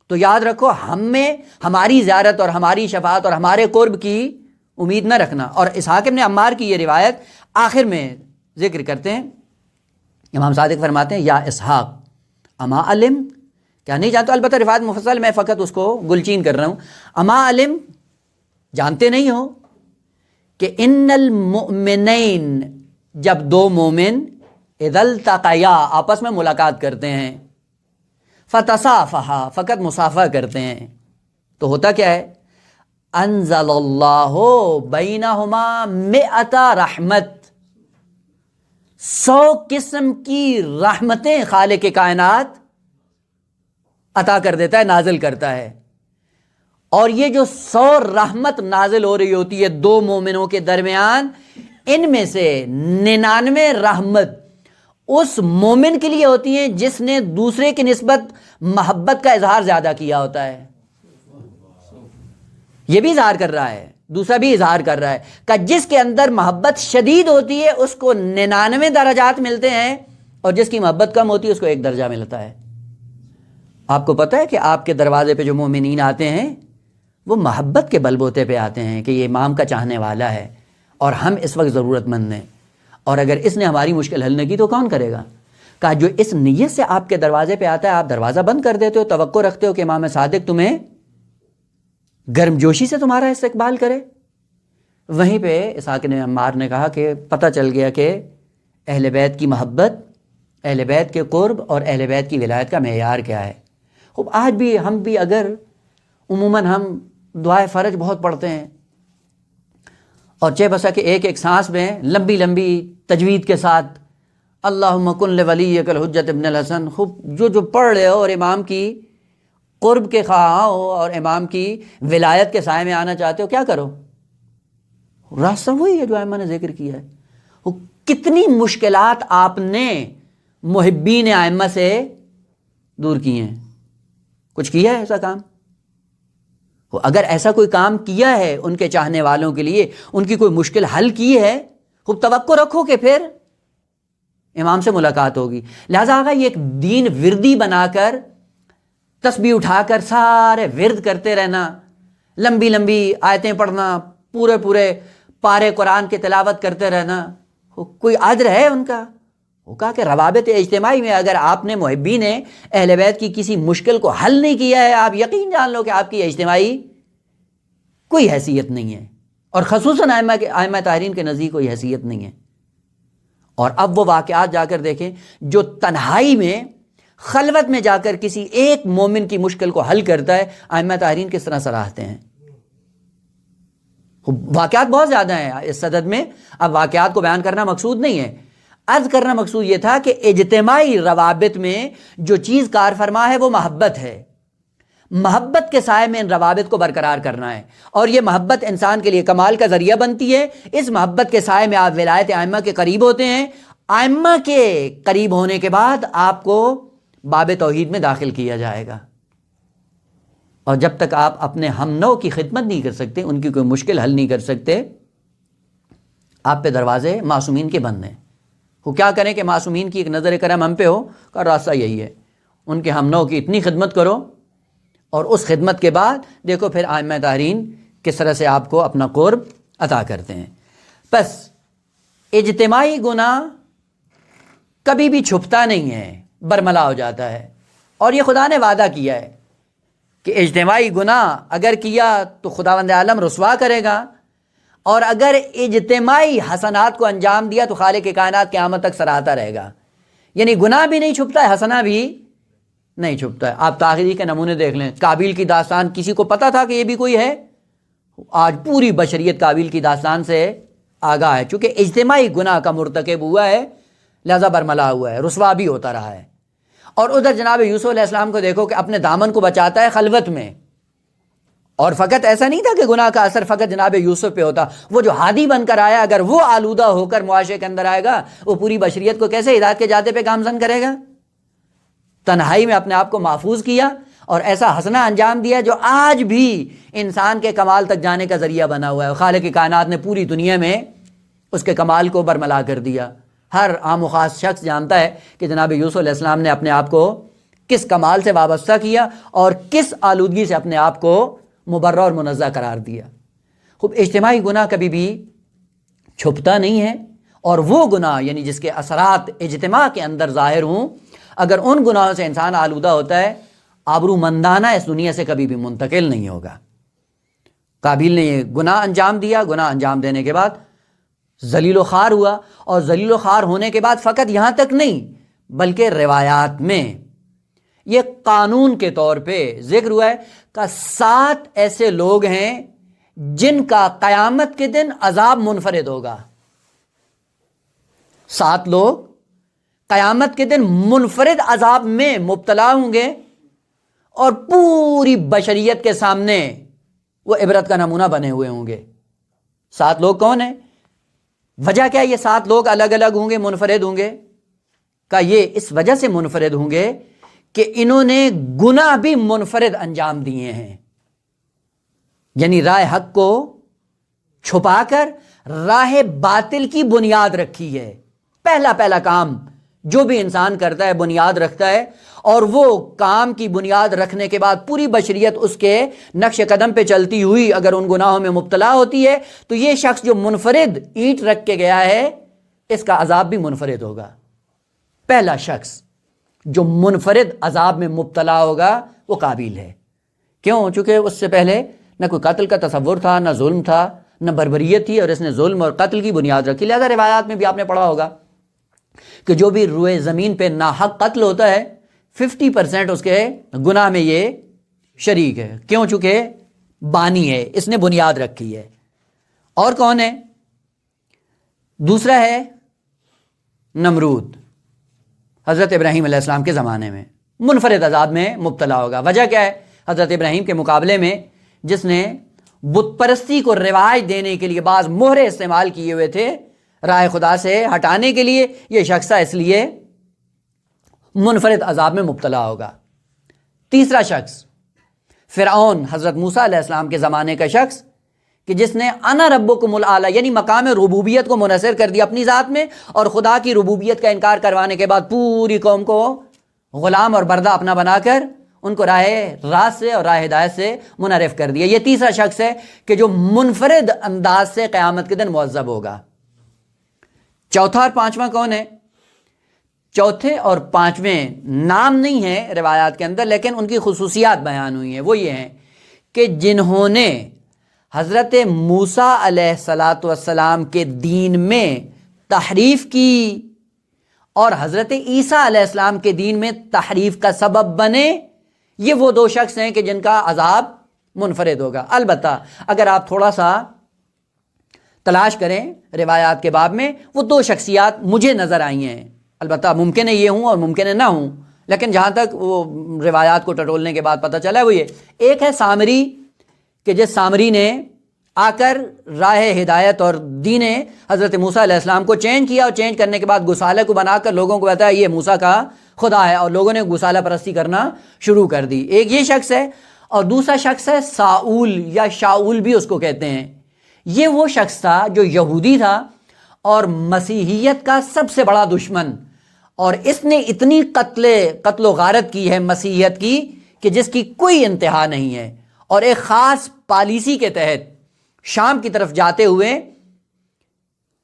تو یاد رکھو ہم میں ہماری زیارت اور ہماری شفاعت اور ہمارے قرب کی امید نہ رکھنا. اور اسحاق ابن عمار کی یہ روایت آخر میں ذکر کرتے ہیں، امام صادق فرماتے ہیں یا اسحاق اما علم، کیا نہیں جانتے؟ البتہ روایت مفصل، میں فقط اس کو گلچین کر رہا ہوں. اما علم، جانتے نہیں ہو کہ ان المؤمنین، جب دو مومن اذا التقیا آپس میں ملاقات کرتے ہیں، فتصافحا فقط مصافحہ کرتے ہیں، تو ہوتا کیا ہے؟ انزل اللہ بینہما مئۃ رحمت، 100 قسم کی رحمتیں خالق کائنات عطا کر دیتا ہے، نازل کرتا ہے۔ اور یہ جو 100 رحمت نازل ہو رہی ہوتی ہے دو مومنوں کے درمیان، ان میں سے 99 رحمت اس مومن کے لیے ہوتی ہیں جس نے دوسرے کی نسبت محبت کا اظہار زیادہ کیا ہوتا ہے۔ یہ بھی اظہار کر رہا ہے، دوسرا بھی اظہار کر رہا ہے کہ جس کے اندر محبت شدید ہوتی ہے اس کو 99 درجات ملتے ہیں، اور جس کی محبت کم ہوتی ہے اس کو 1 درجہ ملتا ہے۔ آپ کو پتہ ہے کہ آپ کے دروازے پہ جو مومنین آتے ہیں وہ محبت کے بل بوتے پہ آتے ہیں کہ یہ امام کا چاہنے والا ہے اور ہم اس وقت ضرورت مند ہیں، اور اگر اس نے ہماری مشکل حل نہ کی تو کون کرے گا؟ کہ جو اس نیت سے آپ کے دروازے پہ آتا ہے، آپ دروازہ بند کر دیتے ہو، توقع رکھتے ہو کہ امام صادق تمہیں گرم جوشی سے تمہارا استقبال کرے۔ وہیں پہ اسحاق بن عمار نے کہا کہ پتہ چل گیا کہ اہل بیت کی محبت، اہل بیت کے قرب اور اہل بیت کی ولایت کا معیار کیا ہے۔ خوب آج بھی ہم بھی اگر عموماً ہم دعائے فرج بہت پڑھتے ہیں، اور چہ بسا کہ ایک ایک سانس میں لمبی لمبی تجوید کے ساتھ اللہم کن لولیک الحجۃ ابن الحسن خوب جو پڑھ رہے ہو، اور امام کی قرب کے خواہاں ہو اور امام کی ولایت کے سائے میں آنا چاہتے ہو، کیا کرو؟ راستہ وہی ہے جو ائمہ نے ذکر کیا ہے۔ وہ کتنی مشکلات آپ نے محبین ائمہ سے دور کی ہیں؟ کچھ کیا ہے ایسا کام؟ اگر ایسا کوئی کام کیا ہے ان کے چاہنے والوں کے لیے، ان کی کوئی مشکل حل کی ہے، خوب توقع رکھو کہ پھر امام سے ملاقات ہوگی۔ لہذا آگا یہ ایک دین وردی بنا کر تسبیح اٹھا کر سارے ورد کرتے رہنا، لمبی لمبی آیتیں پڑھنا، پورے پورے پارے قرآن کی تلاوت کرتے رہنا، کوئی اجر ہے ان کا؟ وہ کہا کہ روابط اجتماعی میں اگر آپ نے محبین اہل بیت کی کسی مشکل کو حل نہیں کیا ہے، آپ یقین جان لو کہ آپ کی اجتماعی کوئی حیثیت نہیں ہے، اور خصوصاً ائمہ طاہرین کے نزدیک کوئی حیثیت نہیں ہے۔ اور اب وہ واقعات جا کر دیکھیں جو تنہائی میں خلوت میں جا کر کسی ایک مومن کی مشکل کو حل کرتا ہے، ائمہ طاہرین کس طرح سراہتے ہیں۔ واقعات بہت زیادہ ہیں اس صدد میں، اب واقعات کو بیان کرنا مقصود نہیں ہے، عرض کرنا مقصود یہ تھا کہ اجتماعی روابط میں جو چیز کار فرما ہے وہ محبت ہے۔ محبت کے سائے میں ان روابط کو برقرار کرنا ہے، اور یہ محبت انسان کے لیے کمال کا ذریعہ بنتی ہے۔ اس محبت کے سائے میں آپ ولایت ائمہ کے قریب ہوتے ہیں، ائمہ کے قریب ہونے کے بعد آپ کو باب توحید میں داخل کیا جائے گا، اور جب تک آپ اپنے ہم نو کی خدمت نہیں کر سکتے، ان کی کوئی مشکل حل نہیں کر سکتے، آپ پہ دروازے معصومین کے بند ہیں۔ وہ کیا کریں کہ معصومین کی ایک نظر کرم ہم پہ ہو، کا راستہ یہی ہے، ان کے ہم نو کی اتنی خدمت کرو، اور اس خدمت کے بعد دیکھو پھر ائمہ طاہرین کس طرح سے آپ کو اپنا قرب عطا کرتے ہیں۔ بس اجتماعی گناہ کبھی بھی چھپتا نہیں ہے، برملا ہو جاتا ہے، اور یہ خدا نے وعدہ کیا ہے کہ اجتماعی گناہ اگر کیا تو خداوند عالم رسوا کرے گا، اور اگر اجتماعی حسنات کو انجام دیا تو خالق کائنات قیامت تک سراہتا رہے گا۔ یعنی گناہ بھی نہیں چھپتا ہے، حسنہ بھی نہیں چھپتا ہے۔ آپ طاغری کے نمونے دیکھ لیں، قابیل کی داستان کسی کو پتا تھا کہ یہ بھی کوئی ہے؟ آج پوری بشریت قابیل کی داستان سے آگاہ ہے، چونکہ اجتماعی گناہ کا مرتکب ہوا ہے، لہذا برملا ہوا ہے، رسوا بھی ہوتا رہا ہے۔ اور ادھر جناب یوسف علیہ السلام کو دیکھو کہ اپنے دامن کو بچاتا ہے خلوت میں، اور فقط ایسا نہیں تھا کہ گناہ کا اثر فقط جناب یوسف پہ ہوتا، وہ جو ہادی بن کر آیا اگر وہ آلودہ ہو کر معاشرے کے اندر آئے گا، وہ پوری بشریت کو کیسے ہدایت کے جاتے پہ گامزن کرے گا؟ تنہائی میں اپنے آپ کو محفوظ کیا، اور ایسا حسنہ انجام دیا جو آج بھی انسان کے کمال تک جانے کا ذریعہ بنا ہوا ہے۔ خالق کائنات نے پوری دنیا میں اس کے کمال کو برملا کر دیا۔ ہر عام و خاص شخص جانتا ہے کہ جناب یوسف علیہ السلام نے اپنے آپ کو کس کمال سے وابستہ کیا اور کس آلودگی سے اپنے آپ کو مبرہ اور منزہ قرار دیا۔ خوب اجتماعی گناہ کبھی بھی چھپتا نہیں ہے، اور وہ گناہ یعنی جس کے اثرات اجتماع کے اندر ظاہر ہوں، اگر ان گناہوں سے انسان آلودہ ہوتا ہے، آبرو مندانہ اس دنیا سے کبھی بھی منتقل نہیں ہوگا۔ قابیل نے یہ گناہ انجام دیا، گناہ انجام دینے کے بعد ذلیل و خوار ہوا، اور ذلیل و خوار ہونے کے بعد فقط یہاں تک نہیں بلکہ روایات میں یہ قانون کے طور پہ ذکر ہوا ہے کہ 7 ایسے لوگ ہیں جن کا قیامت کے دن عذاب منفرد ہوگا۔ 7 لوگ قیامت کے دن منفرد عذاب میں مبتلا ہوں گے اور پوری بشریت کے سامنے وہ عبرت کا نمونہ بنے ہوئے ہوں گے۔ 7 لوگ کون ہیں؟ وجہ کیا ہے یہ 7 لوگ الگ الگ ہوں گے، منفرد ہوں گے؟ کہ یہ اس وجہ سے منفرد ہوں گے کہ انہوں نے گناہ بھی منفرد انجام دیے ہیں، یعنی راہ حق کو چھپا کر راہ باطل کی بنیاد رکھی ہے۔ پہلا کام جو بھی انسان کرتا ہے بنیاد رکھتا ہے، اور وہ کام کی بنیاد رکھنے کے بعد پوری بشریت اس کے نقش قدم پہ چلتی ہوئی اگر ان گناہوں میں مبتلا ہوتی ہے تو یہ شخص جو منفرد اینٹ رکھ کے گیا ہے اس کا عذاب بھی منفرد ہوگا۔ پہلا شخص جو منفرد عذاب میں مبتلا ہوگا وہ قابیل ہے۔ کیوں؟ چونکہ اس سے پہلے نہ کوئی قتل کا تصور تھا، نہ ظلم تھا، نہ بربریت تھی، اور اس نے ظلم اور قتل کی بنیاد رکھی۔ لہذا روایات میں بھی آپ نے پڑھا ہوگا کہ جو بھی روئے زمین پہ ناحق قتل ہوتا ہے 50% اس کے گناہ میں یہ شریک ہے۔ کیوں؟ چونکہ بانی ہے، اس نے بنیاد رکھی ہے۔ اور کون ہے؟ دوسرا ہے نمرود، حضرت ابراہیم علیہ السلام کے زمانے میں منفرد عذاب میں مبتلا ہوگا۔ وجہ کیا ہے؟ حضرت ابراہیم کے مقابلے میں جس نے بت پرستی کو رواج دینے کے لیے بعض مہرے استعمال کیے ہوئے تھے راہ خدا سے ہٹانے کے لیے، یہ شخص اس لیے منفرد عذاب میں مبتلا ہوگا۔ تیسرا شخص فرعون، حضرت موسیٰ علیہ السلام کے زمانے کا شخص کہ جس نے انا ربکم الاعلی یعنی مقام ربوبیت کو منحصر کر دیا اپنی ذات میں، اور خدا کی ربوبیت کا انکار کروانے کے بعد پوری قوم کو غلام اور بردہ اپنا بنا کر ان کو راہ راست سے اور راہ ہدایت سے منحرف کر دیا۔ یہ تیسرا شخص ہے کہ جو منفرد انداز سے قیامت کے دن معذب ہوگا۔ چوتھا اور پانچواں کون ہے؟ چوتھے اور پانچویں نام نہیں ہے روایات کے اندر، لیکن ان کی خصوصیات بیان ہوئی ہیں۔ وہ یہ ہیں کہ جنہوں نے حضرت موسیٰ علیہ السلام کے دین میں تحریف کی اور حضرت عیسیٰ علیہ السلام کے دین میں تحریف کا سبب بنے، یہ وہ 2 شخص ہیں کہ جن کا عذاب منفرد ہوگا۔ البتہ اگر آپ تھوڑا سا تلاش کریں روایات کے باب میں، وہ 2 شخصیات مجھے نظر آئی ہیں۔ البتہ ممکن ہے یہ ہوں اور ممکن ہے نہ ہوں، لیکن جہاں تک وہ روایات کو ٹٹولنے کے بعد پتہ چلا ہے وہ یہ ایک ہے سامری، کہ جس سامری نے آ کر راہ ہدایت اور دین حضرت موسیٰ علیہ السلام کو چینج کیا، اور چینج کرنے کے بعد گسالہ کو بنا کر لوگوں کو بتایا یہ موسیٰ کا خدا ہے، اور لوگوں نے گسالہ پرستی کرنا شروع کر دی۔ ایک یہ شخص ہے، اور دوسرا شخص ہے ساؤل یا شاؤل بھی اس کو کہتے ہیں۔ یہ وہ شخص تھا جو یہودی تھا اور مسیحیت کا سب سے بڑا دشمن، اور اس نے اتنی قتل و غارت کی ہے مسیحیت کی کہ جس کی کوئی انتہا نہیں ہے، اور ایک خاص پالیسی کے تحت شام کی طرف جاتے ہوئے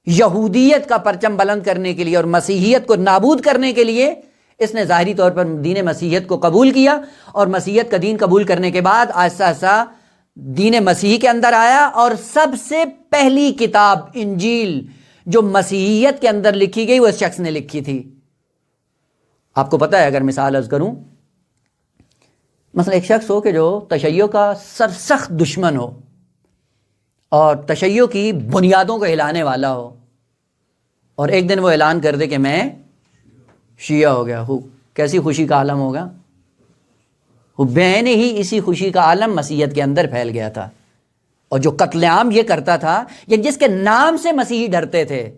یہودیت کا پرچم بلند کرنے کے لیے اور مسیحیت کو نابود کرنے کے لیے اس نے ظاہری طور پر دین مسیحیت کو قبول کیا، اور مسیحیت کا دین قبول کرنے کے بعد آہستہ آہستہ دین مسیحی کے اندر آیا، اور سب سے پہلی کتاب انجیل جو مسیحیت کے اندر لکھی گئی وہ اس شخص نے لکھی تھی۔ آپ کو پتہ ہے، اگر مثال عرض کروں، مثلا ایک شخص ہو کہ جو تشیع کا سرسخت دشمن ہو اور تشیع کی بنیادوں کو ہلانے والا ہو، اور ایک دن وہ اعلان کر دے کہ میں شیعہ ہو گیا، کیسی خوشی کا عالم ہوگا؟ بین ہی اسی خوشی کا عالم مسیحیت کے اندر پھیل گیا تھا، اور جو قتل عام یہ کرتا تھا، یہ جس کے نام سے مسیحی ڈرتے تھے،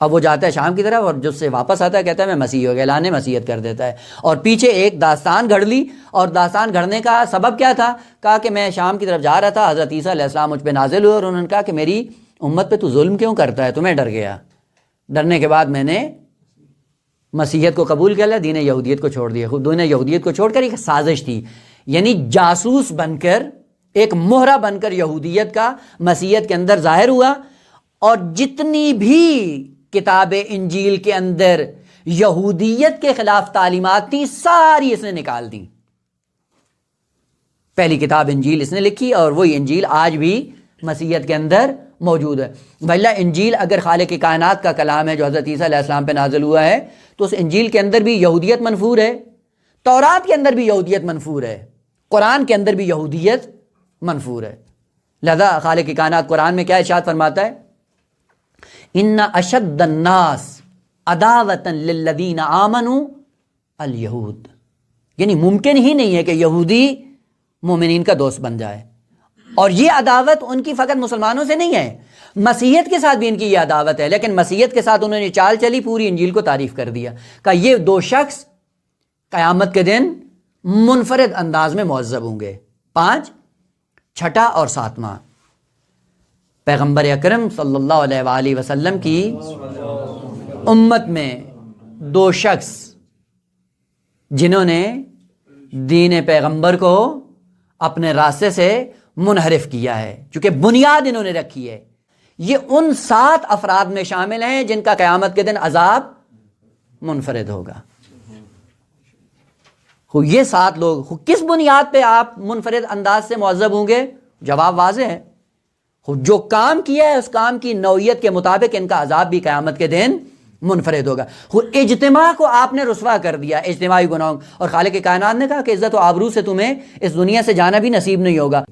اب وہ جاتا ہے شام کی طرف اور جس سے واپس آتا ہے کہتا ہے میں مسیحی ہو گیا، اعلان مسیحیت کر دیتا ہے۔ اور پیچھے ایک داستان گھڑ لی، اور داستان گھڑنے کا سبب کیا تھا؟ کہا کہ میں شام کی طرف جا رہا تھا، حضرت عیسیٰ علیہ السلام مجھ پہ نازل ہوئے، اور انہوں نے کہا کہ میری امت پہ تو ظلم کیوں کرتا ہے؟ تو میں ڈر گیا، ڈرنے کے بعد میں نے مسیحیت کو قبول کر لیا، دین یہودیت کو چھوڑ دیا۔ دین یہودیت کو چھوڑ کر ایک سازش تھی، یعنی جاسوس بن کر، ایک مہرہ بن کر یہودیت کا مسیحیت کے اندر ظاہر ہوا، اور جتنی بھی کتاب انجیل کے اندر یہودیت کے خلاف تعلیمات تھی ساری اس نے نکال دی۔ پہلی کتاب انجیل اس نے لکھی اور وہی انجیل آج بھی مسیحیت کے اندر موجود ہے. بھلا انجیل اگر خالق کائنات کا کلام ہے جو حضرت عیسیٰ علیہ السلام پہ نازل ہوا ہے تو اس انجیل کے اندر بھی یہودیت منفور ہے, تورات کے اندر بھی یہودیت منفور ہے, قرآن کے اندر بھی یہودیت منفور ہے. لہذا خالق کائنات قرآن میں کیا ارشاد فرماتا ہے؟ ان اشد الناس عداوۃ للذین آمنوا الیہود, یعنی ممکن ہی نہیں ہے کہ یہودی مومنین کا دوست بن جائے. اور یہ عداوت ان کی فقط مسلمانوں سے نہیں ہے, مسیحیت کے ساتھ بھی ان کی یہ عداوت ہے. لیکن مسیحیت کے ساتھ انہوں نے چال چلی, پوری انجیل کو تعریف کر دیا, کہ یہ دو شخص قیامت کے دن منفرد انداز میں معذب ہوں گے. 5, چھٹا اور 7واں, پیغمبر اکرم صلی اللہ علیہ وآلہ وسلم کی امت میں 2 شخص جنہوں نے دین پیغمبر کو اپنے راستے سے منحرف کیا ہے, چونکہ بنیاد انہوں نے رکھی ہے, یہ ان 7 افراد میں شامل ہیں جن کا قیامت کے دن عذاب منفرد ہوگا. یہ 7 لوگ کس بنیاد پہ آپ منفرد انداز سے معذب ہوں گے؟ جواب واضح ہے, جو کام کیا ہے اس کام کی نوعیت کے مطابق ان کا عذاب بھی قیامت کے دن منفرد ہوگا. اجتماع کو آپ نے رسوا کر دیا, اجتماعی گناہوں, اور خالق کائنات نے کہا کہ عزت و آبرو سے تمہیں اس دنیا سے جانا بھی نصیب نہیں ہوگا.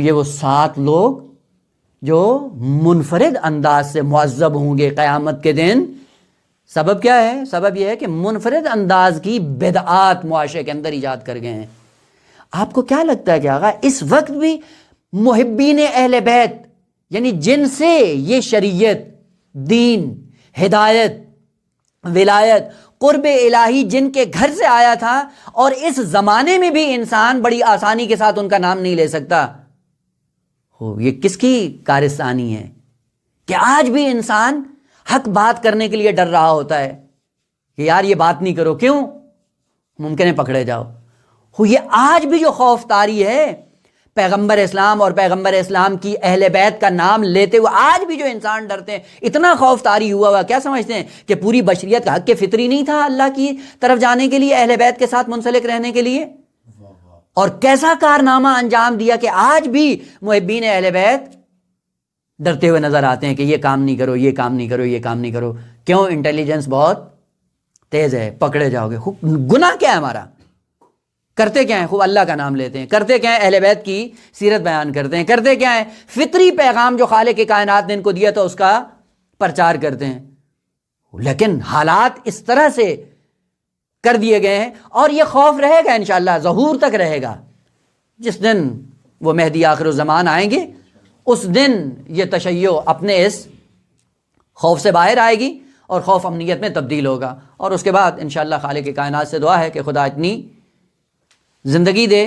یہ وہ 7 لوگ جو منفرد انداز سے معذب ہوں گے قیامت کے دن. سبب کیا ہے؟ سبب یہ ہے کہ منفرد انداز کی بدعات معاشرے کے اندر ایجاد کر گئے ہیں. آپ کو کیا لگتا ہے کہ آقا اس وقت بھی محبین اہل بیت, یعنی جن سے یہ شریعت, دین, ہدایت, ولایت, قرب الہی جن کے گھر سے آیا تھا, اور اس زمانے میں بھی انسان بڑی آسانی کے ساتھ ان کا نام نہیں لے سکتا, یہ کس کی کارستانی ہے کہ آج بھی انسان حق بات کرنے کے لیے ڈر رہا ہوتا ہے کہ یار یہ بات نہیں کرو, کیوں؟ ممکن ہے پکڑے جاؤ. یہ آج بھی جو خوف طاری ہے پیغمبر اسلام اور پیغمبر اسلام کی اہل بیت کا نام لیتے ہوئے, آج بھی جو انسان ڈرتے ہیں, اتنا خوف طاری ہوا, کیا سمجھتے ہیں کہ پوری بشریت کا حق فطری نہیں تھا اللہ کی طرف جانے کے لیے, اہل بیت کے ساتھ منسلک رہنے کے لیے؟ اور کیسا کارنامہ انجام دیا کہ آج بھی محبین اہل بیت ڈرتے ہوئے نظر آتے ہیں کہ یہ کام نہیں کرو, یہ کام نہیں کرو, یہ کام نہیں کرو. کیوں؟ انٹیلیجنس بہت تیز ہے, پکڑے جاؤ گے. گناہ کیا ہے ہمارا؟ کرتے کیا ہیں؟ خوب اللہ کا نام لیتے ہیں. کرتے کیا ہیں؟ اہل بیت کی سیرت بیان کرتے ہیں. کرتے کیا ہیں؟ فطری پیغام جو خالق کائنات نے ان کو دیا تھا اس کا پرچار کرتے ہیں. لیکن حالات اس طرح سے کر دیے گئے ہیں, اور یہ خوف رہے گا انشاءاللہ, ظہور تک رہے گا. جس دن وہ مہدی آخر الزمان آئیں گے اس دن یہ تشیع اپنے اس خوف سے باہر آئے گی اور خوف امنیت میں تبدیل ہوگا. اور اس کے بعد انشاءاللہ خالق کائنات سے دعا ہے کہ خدا اتنی زندگی دے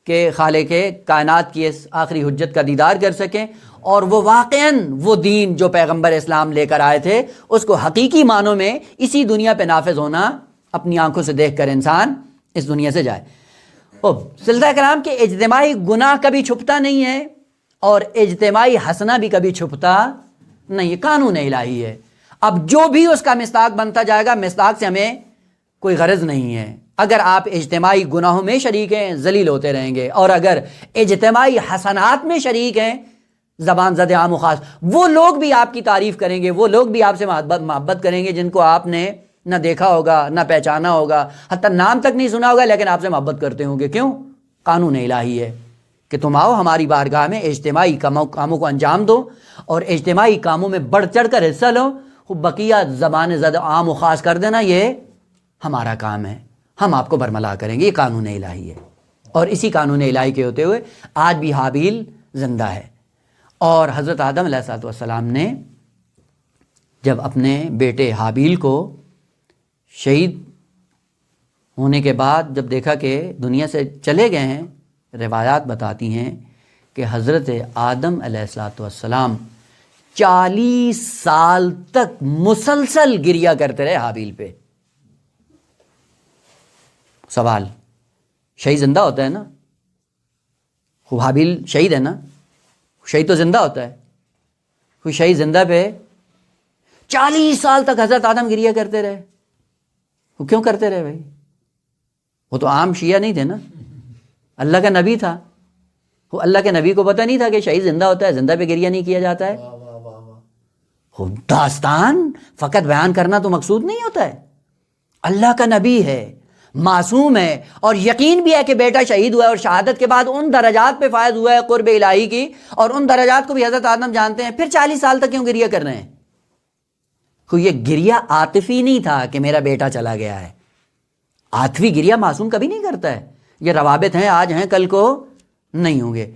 کہ خالق کائنات کی اس آخری حجت کا دیدار کر سکیں, اور وہ واقعاً وہ دین جو پیغمبر اسلام لے کر آئے تھے اس کو حقیقی معنوں میں اسی دنیا پہ نافذ ہونا اپنی آنکھوں سے دیکھ کر انسان اس دنیا سے جائے. سلسلہ کرام کے اجتماعی گناہ کبھی چھپتا نہیں ہے اور اجتماعی حسنہ بھی کبھی چھپتا نہیں, یہ قانون الہی ہے. اب جو بھی اس کا مصداق بنتا جائے گا, مصداق سے ہمیں کوئی غرض نہیں ہے. اگر آپ اجتماعی گناہوں میں شریک ہیں ذلیل ہوتے رہیں گے, اور اگر اجتماعی حسنات میں شریک ہیں زبان زد عام و خاص, وہ لوگ بھی آپ کی تعریف کریں گے, وہ لوگ بھی آپ سے محبت کریں گے جن کو آپ نے نہ دیکھا ہوگا نہ پہچانا ہوگا, حتیٰ نام تک نہیں سنا ہوگا, لیکن آپ سے محبت کرتے ہوں گے. کیوں؟ قانون الہی ہے کہ تم آؤ ہماری بارگاہ میں, اجتماعی کاموں کو انجام دو اور اجتماعی کاموں میں بڑھ چڑھ کر حصہ لو. بقیہ زبان زد عام و خاص کر دینا یہ ہمارا کام ہے, ہم آپ کو برملا کریں گے. یہ قانون الہی ہے, اور اسی قانون الہی کے ہوتے ہوئے آج بھی حابیل زندہ ہے. اور حضرت آدم علیہ السلام نے جب اپنے بیٹے حابیل کو شہید ہونے کے بعد جب دیکھا کہ دنیا سے چلے گئے ہیں, روایات بتاتی ہیں کہ حضرت آدم علیہ السلام 40 سال تک مسلسل گریہ کرتے رہے حابیل پہ. سوال, شہید زندہ ہوتا ہے نا, خوب حابیل شہید ہے نا, شہید تو زندہ ہوتا ہے, کوئی شہید زندہ پہ 40 سال تک حضرت آدم گریہ کرتے رہے. وہ کیوں کرتے رہے بھائی؟ وہ تو عام شیعہ نہیں تھے نا, اللہ کا نبی تھا، وہ اللہ کے نبی کو پتہ نہیں تھا کہ شہید زندہ ہوتا ہے، زندہ پہ گریہ نہیں کیا جاتا ہے؟ داستان فقط بیان کرنا تو مقصود نہیں ہوتا ہے، اللہ کا نبی ہے، معصوم ہے، اور یقین بھی ہے کہ بیٹا شہید ہوا ہے، اور شہادت کے بعد ان درجات پہ فائز ہوا ہے قرب الہی کی، اور ان درجات کو بھی حضرت آدم جانتے ہیں، پھر 40 سال تک کیوں گریہ کر رہے ہیں؟ یہ گریہ عاطفی نہیں تھا کہ میرا بیٹا چلا گیا ہے، عاطفی گریہ معصوم کبھی نہیں کرتا ہے، یہ روابط ہیں، آج ہیں کل کو نہیں ہوں گے۔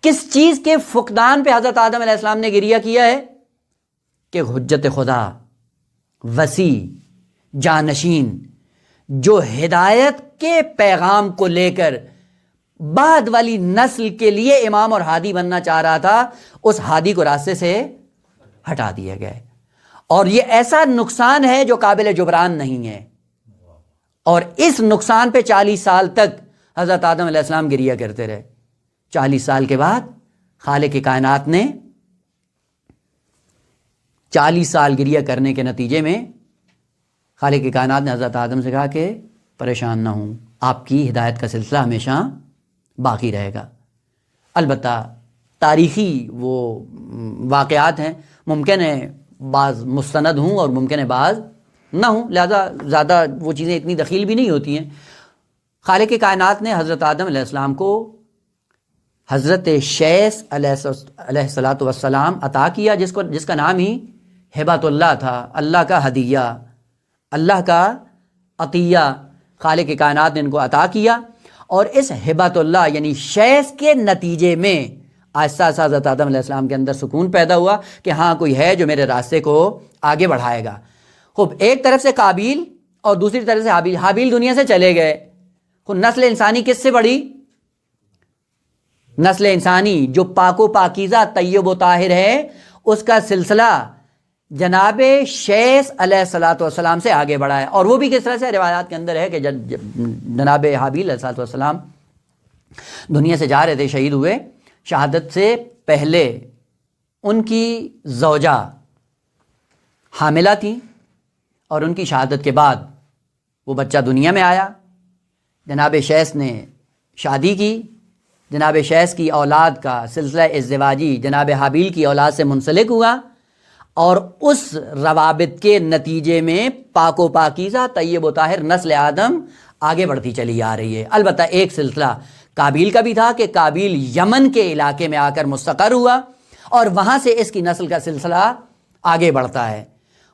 کس چیز کے فقدان پہ حضرت آدم علیہ السلام نے گریہ کیا ہے؟ کہ حجت خدا وسیع جانشین جو ہدایت کے پیغام کو لے کر بعد والی نسل کے لیے امام اور ہادی بننا چاہ رہا تھا، اس ہادی کو راستے سے ہٹا دیا گیا، اور یہ ایسا نقصان ہے جو قابل جبران نہیں ہے، اور اس نقصان پہ 40 سال تک حضرت آدم علیہ السلام گریہ کرتے رہے۔ 40 سال کے بعد خالق کائنات نے 40 سال گریہ کرنے کے نتیجے میں خالق کائنات نے حضرت آدم سے کہا کہ پریشان نہ ہوں، آپ کی ہدایت کا سلسلہ ہمیشہ باقی رہے گا۔ البتہ تاریخی وہ واقعات ہیں، ممکن ہے بعض مستند ہوں اور ممکن ہے بعض نہ ہوں، لہذا زیادہ وہ چیزیں اتنی دخیل بھی نہیں ہوتی ہیں۔ خالق کائنات نے حضرت آدم علیہ السلام کو حضرت شیس علیہ السلام عطا کیا، جس کا نام ہی ہبۃ اللہ تھا، اللہ کا ہدیہ، اللہ کا عطیہ خالق کائنات نے ان کو عطا کیا، اور اس ہبۃ اللہ یعنی شیس کے نتیجے میں آہستہ آہستہ حضرت آدم علیہ السلام کے اندر سکون پیدا ہوا کہ ہاں کوئی ہے جو میرے راستے کو آگے بڑھائے گا۔ خوب، ایک طرف سے قابیل اور دوسری طرف سے حابیل دنیا سے چلے گئے۔ خود نسل انسانی کس سے بڑھی؟ نسل انسانی جو پاک و پاکیزہ طیب و طاہر ہے، اس کا سلسلہ جناب شیس علیہ السلام سے آگے بڑھا ہے، اور وہ بھی کس طرح سے؟ روایات کے اندر ہے کہ جناب حابیل علیہ السلام دنیا سے جا رہے تھے، شہید ہوئے، شہادت سے پہلے ان کی زوجہ حاملہ تھیں، اور ان کی شہادت کے بعد وہ بچہ دنیا میں آیا، جناب شیس نے شادی کی، جناب شیس کی اولاد کا سلسلہ ازدواجی جناب حابیل کی اولاد سے منسلک ہوا، اور اس روابط کے نتیجے میں پاک و پاکیزہ طیب و طاہر نسل آدم آگے بڑھتی چلی آ رہی ہے۔ البتہ ایک سلسلہ قابیل کا بھی تھا کہ قابیل یمن کے علاقے میں آ کر مستقر ہوا، اور وہاں سے اس کی نسل کا سلسلہ آگے بڑھتا ہے۔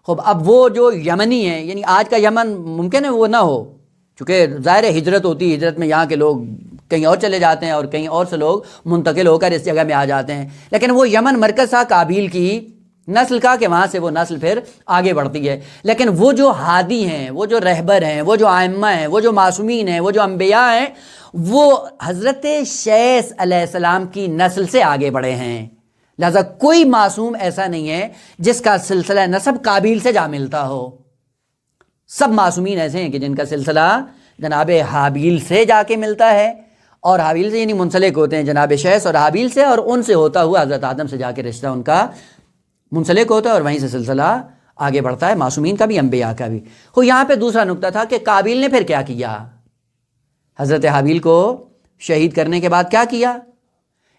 خب اب وہ جو یمنی ہیں، یعنی آج کا یمن ممکن ہے وہ نہ ہو، چونکہ ظاہر ہجرت ہوتی ہے، ہجرت میں یہاں کے لوگ کہیں اور چلے جاتے ہیں، اور کہیں اور سے لوگ منتقل ہو کر اس جگہ میں آ جاتے ہیں، لیکن وہ یمن مرکز تھا قابیل کی نسل کا، کہ وہاں سے وہ نسل پھر آگے بڑھتی ہے۔ لیکن وہ جو ہادی ہیں، وہ جو رہبر ہیں، وہ جو ائمہ ہیں، وہ جو معصومین ہیں، وہ جو انبیاء ہیں، وہ حضرت شیس علیہ السلام کی نسل سے آگے بڑھے ہیں، لہذا کوئی معصوم ایسا نہیں ہے جس کا سلسلہ نسب قابیل سے جا ملتا ہو۔ سب معصومین ایسے ہیں کہ جن کا سلسلہ جناب حابیل سے جا کے ملتا ہے، اور حابیل سے یعنی منسلک ہوتے ہیں جناب شیس اور حابیل سے، اور ان سے ہوتا ہوا حضرت آدم سے جا کے رشتہ ان کا منسلک ہوتا ہے، اور وہیں سے سلسلہ آگے بڑھتا ہے، معصومین کا بھی انبیاء کا بھی۔ خود یہاں پہ دوسرا نقطہ تھا کہ قابیل نے پھر کیا کیا؟ حضرت حابیل کو شہید کرنے کے بعد کیا کیا؟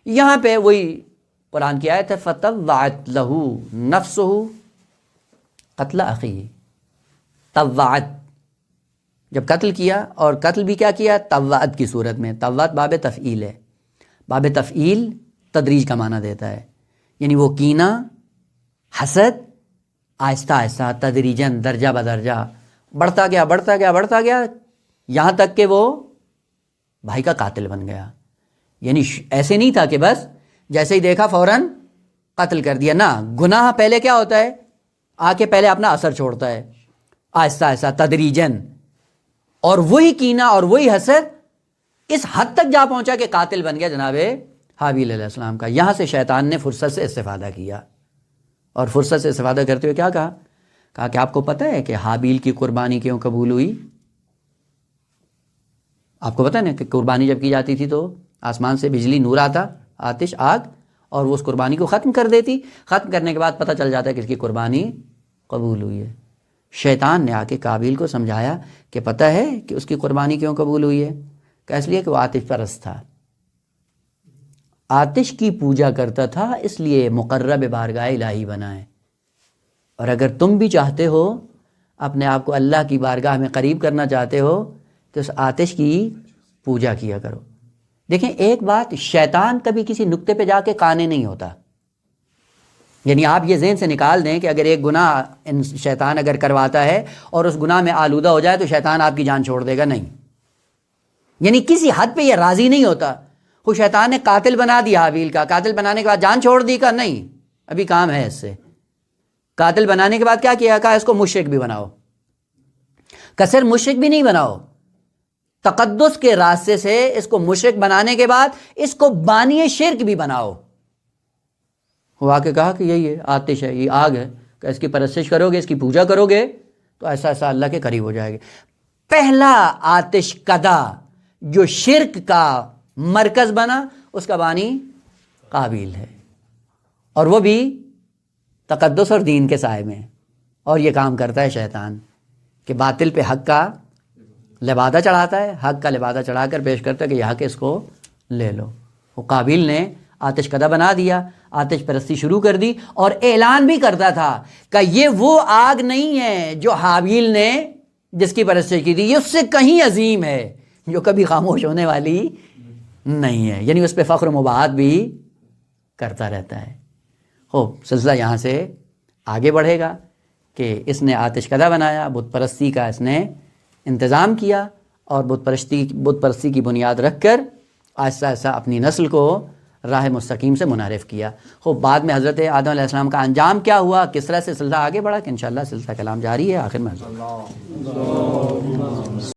یہاں پہ وہی قرآن کی آیت ہے، فَطَوَّعَتْ لَهُ نَفْسُهُ قتل اخیہ، طوعت، جب قتل کیا، اور قتل بھی کیا کیا؟ طوعت کی صورت میں۔ طوعت باب تفعیل ہے، باب تفعیل تدریج کا معنی دیتا ہے، یعنی وہ کینہ، حسد آہستہ آہستہ تدریجاً درجہ بدرجہ بڑھتا گیا بڑھتا گیا بڑھتا گیا، یہاں تک کہ وہ بھائی کا قاتل بن گیا۔ یعنی ایسے نہیں تھا کہ بس جیسے ہی دیکھا فوراً قتل کر دیا، نہ، گناہ پہلے کیا ہوتا ہے؟ آ کے پہلے اپنا اثر چھوڑتا ہے آہستہ آہستہ تدریجاً، اور وہی کینہ اور وہی حسد اس حد تک جا پہنچا کہ قاتل بن گیا جناب حابیل علیہ السلام کا۔ یہاں سے شیطان نے فرصت سے استفادہ کیا، اور فرصت سے استفادہ کرتے ہوئے کیا کہا کہ آپ کو پتہ ہے کہ حابیل کی قربانی کیوں قبول ہوئی؟ آپ کو پتہ ہے نا کہ قربانی جب کی جاتی تھی تو آسمان سے بجلی، نور آتا، آتش، آگ، اور وہ اس قربانی کو ختم کر دیتی، ختم کرنے کے بعد پتہ چل جاتا ہے کہ اس کی قربانی قبول ہوئی ہے۔ شیطان نے آ کے قابیل کو سمجھایا کہ پتہ ہے کہ اس کی قربانی کیوں قبول ہوئی ہے؟ کہ اس لیے کہ وہ عاطف پرست تھا، آتش کی پوجا کرتا تھا، اس لیے مقرب بارگاہ الہی بنا ہے۔ اور اگر تم بھی چاہتے ہو اپنے آپ کو اللہ کی بارگاہ میں قریب کرنا چاہتے ہو تو اس آتش کی پوجا کیا کرو۔ دیکھیں ایک بات، شیطان کبھی کسی نقطے پہ جا کے قانے نہیں ہوتا۔ یعنی آپ یہ ذہن سے نکال دیں کہ اگر ایک گناہ شیطان اگر کرواتا ہے اور اس گناہ میں آلودہ ہو جائے تو شیطان آپ کی جان چھوڑ دے گا، نہیں۔ یعنی کسی حد پہ یہ راضی نہیں ہوتا۔ وہ شیطان نے قاتل بنا دیا حابیل کا، قاتل بنانے کے بعد جان چھوڑ دی کا، نہیں، ابھی کام ہے اس سے۔ قاتل بنانے کے بعد کیا کیا؟ کہا اس کو مشرک بھی بناؤ۔ کثر مشرک بھی نہیں بناؤ، تقدس کے راستے سے اس کو مشرک بنانے کے بعد اس کو بانی شرک بھی بناؤ۔ وہ آ کے کہا کہ یہی ہے، آتش ہے، یہ آگ ہے، کہ اس کی پرستش کرو گے، اس کی پوجا کرو گے تو ایسا ایسا اللہ کے قریب ہو جائے گے۔ پہلا آتش کدا جو شرک کا مرکز بنا، اس کا بانی قابیل ہے، اور وہ بھی تقدس اور دین کے سائے میں۔ اور یہ کام کرتا ہے شیطان کہ باطل پہ حق کا لبادہ چڑھاتا ہے، حق کا لبادہ چڑھا کر پیش کرتا ہے کہ یہ حق اس کو لے لو۔ وہ قابیل نے آتش کدا بنا دیا، آتش پرستی شروع کر دی، اور اعلان بھی کرتا تھا کہ یہ وہ آگ نہیں ہے جو حابیل نے جس کی پرستی کی تھی، یہ اس سے کہیں عظیم ہے جو کبھی خاموش ہونے والی نہیں ہے۔ یعنی اس پہ فخر و مباحت بھی کرتا رہتا ہے۔ سلسلہ یہاں سے آگے بڑھے گا کہ اس نے آتش کدا بنایا، بت پرستی کا اس نے انتظام کیا، اور بت پرستی کی بنیاد رکھ کر آہستہ آہستہ اپنی نسل کو راہ مستقیم سے منحرف کیا۔ بعد میں حضرت آدم علیہ السلام کا انجام کیا ہوا، کس طرح سے سلسلہ آگے بڑھا، کہ انشاءاللہ سلسلہ کلام جاری ہے۔ آخر میں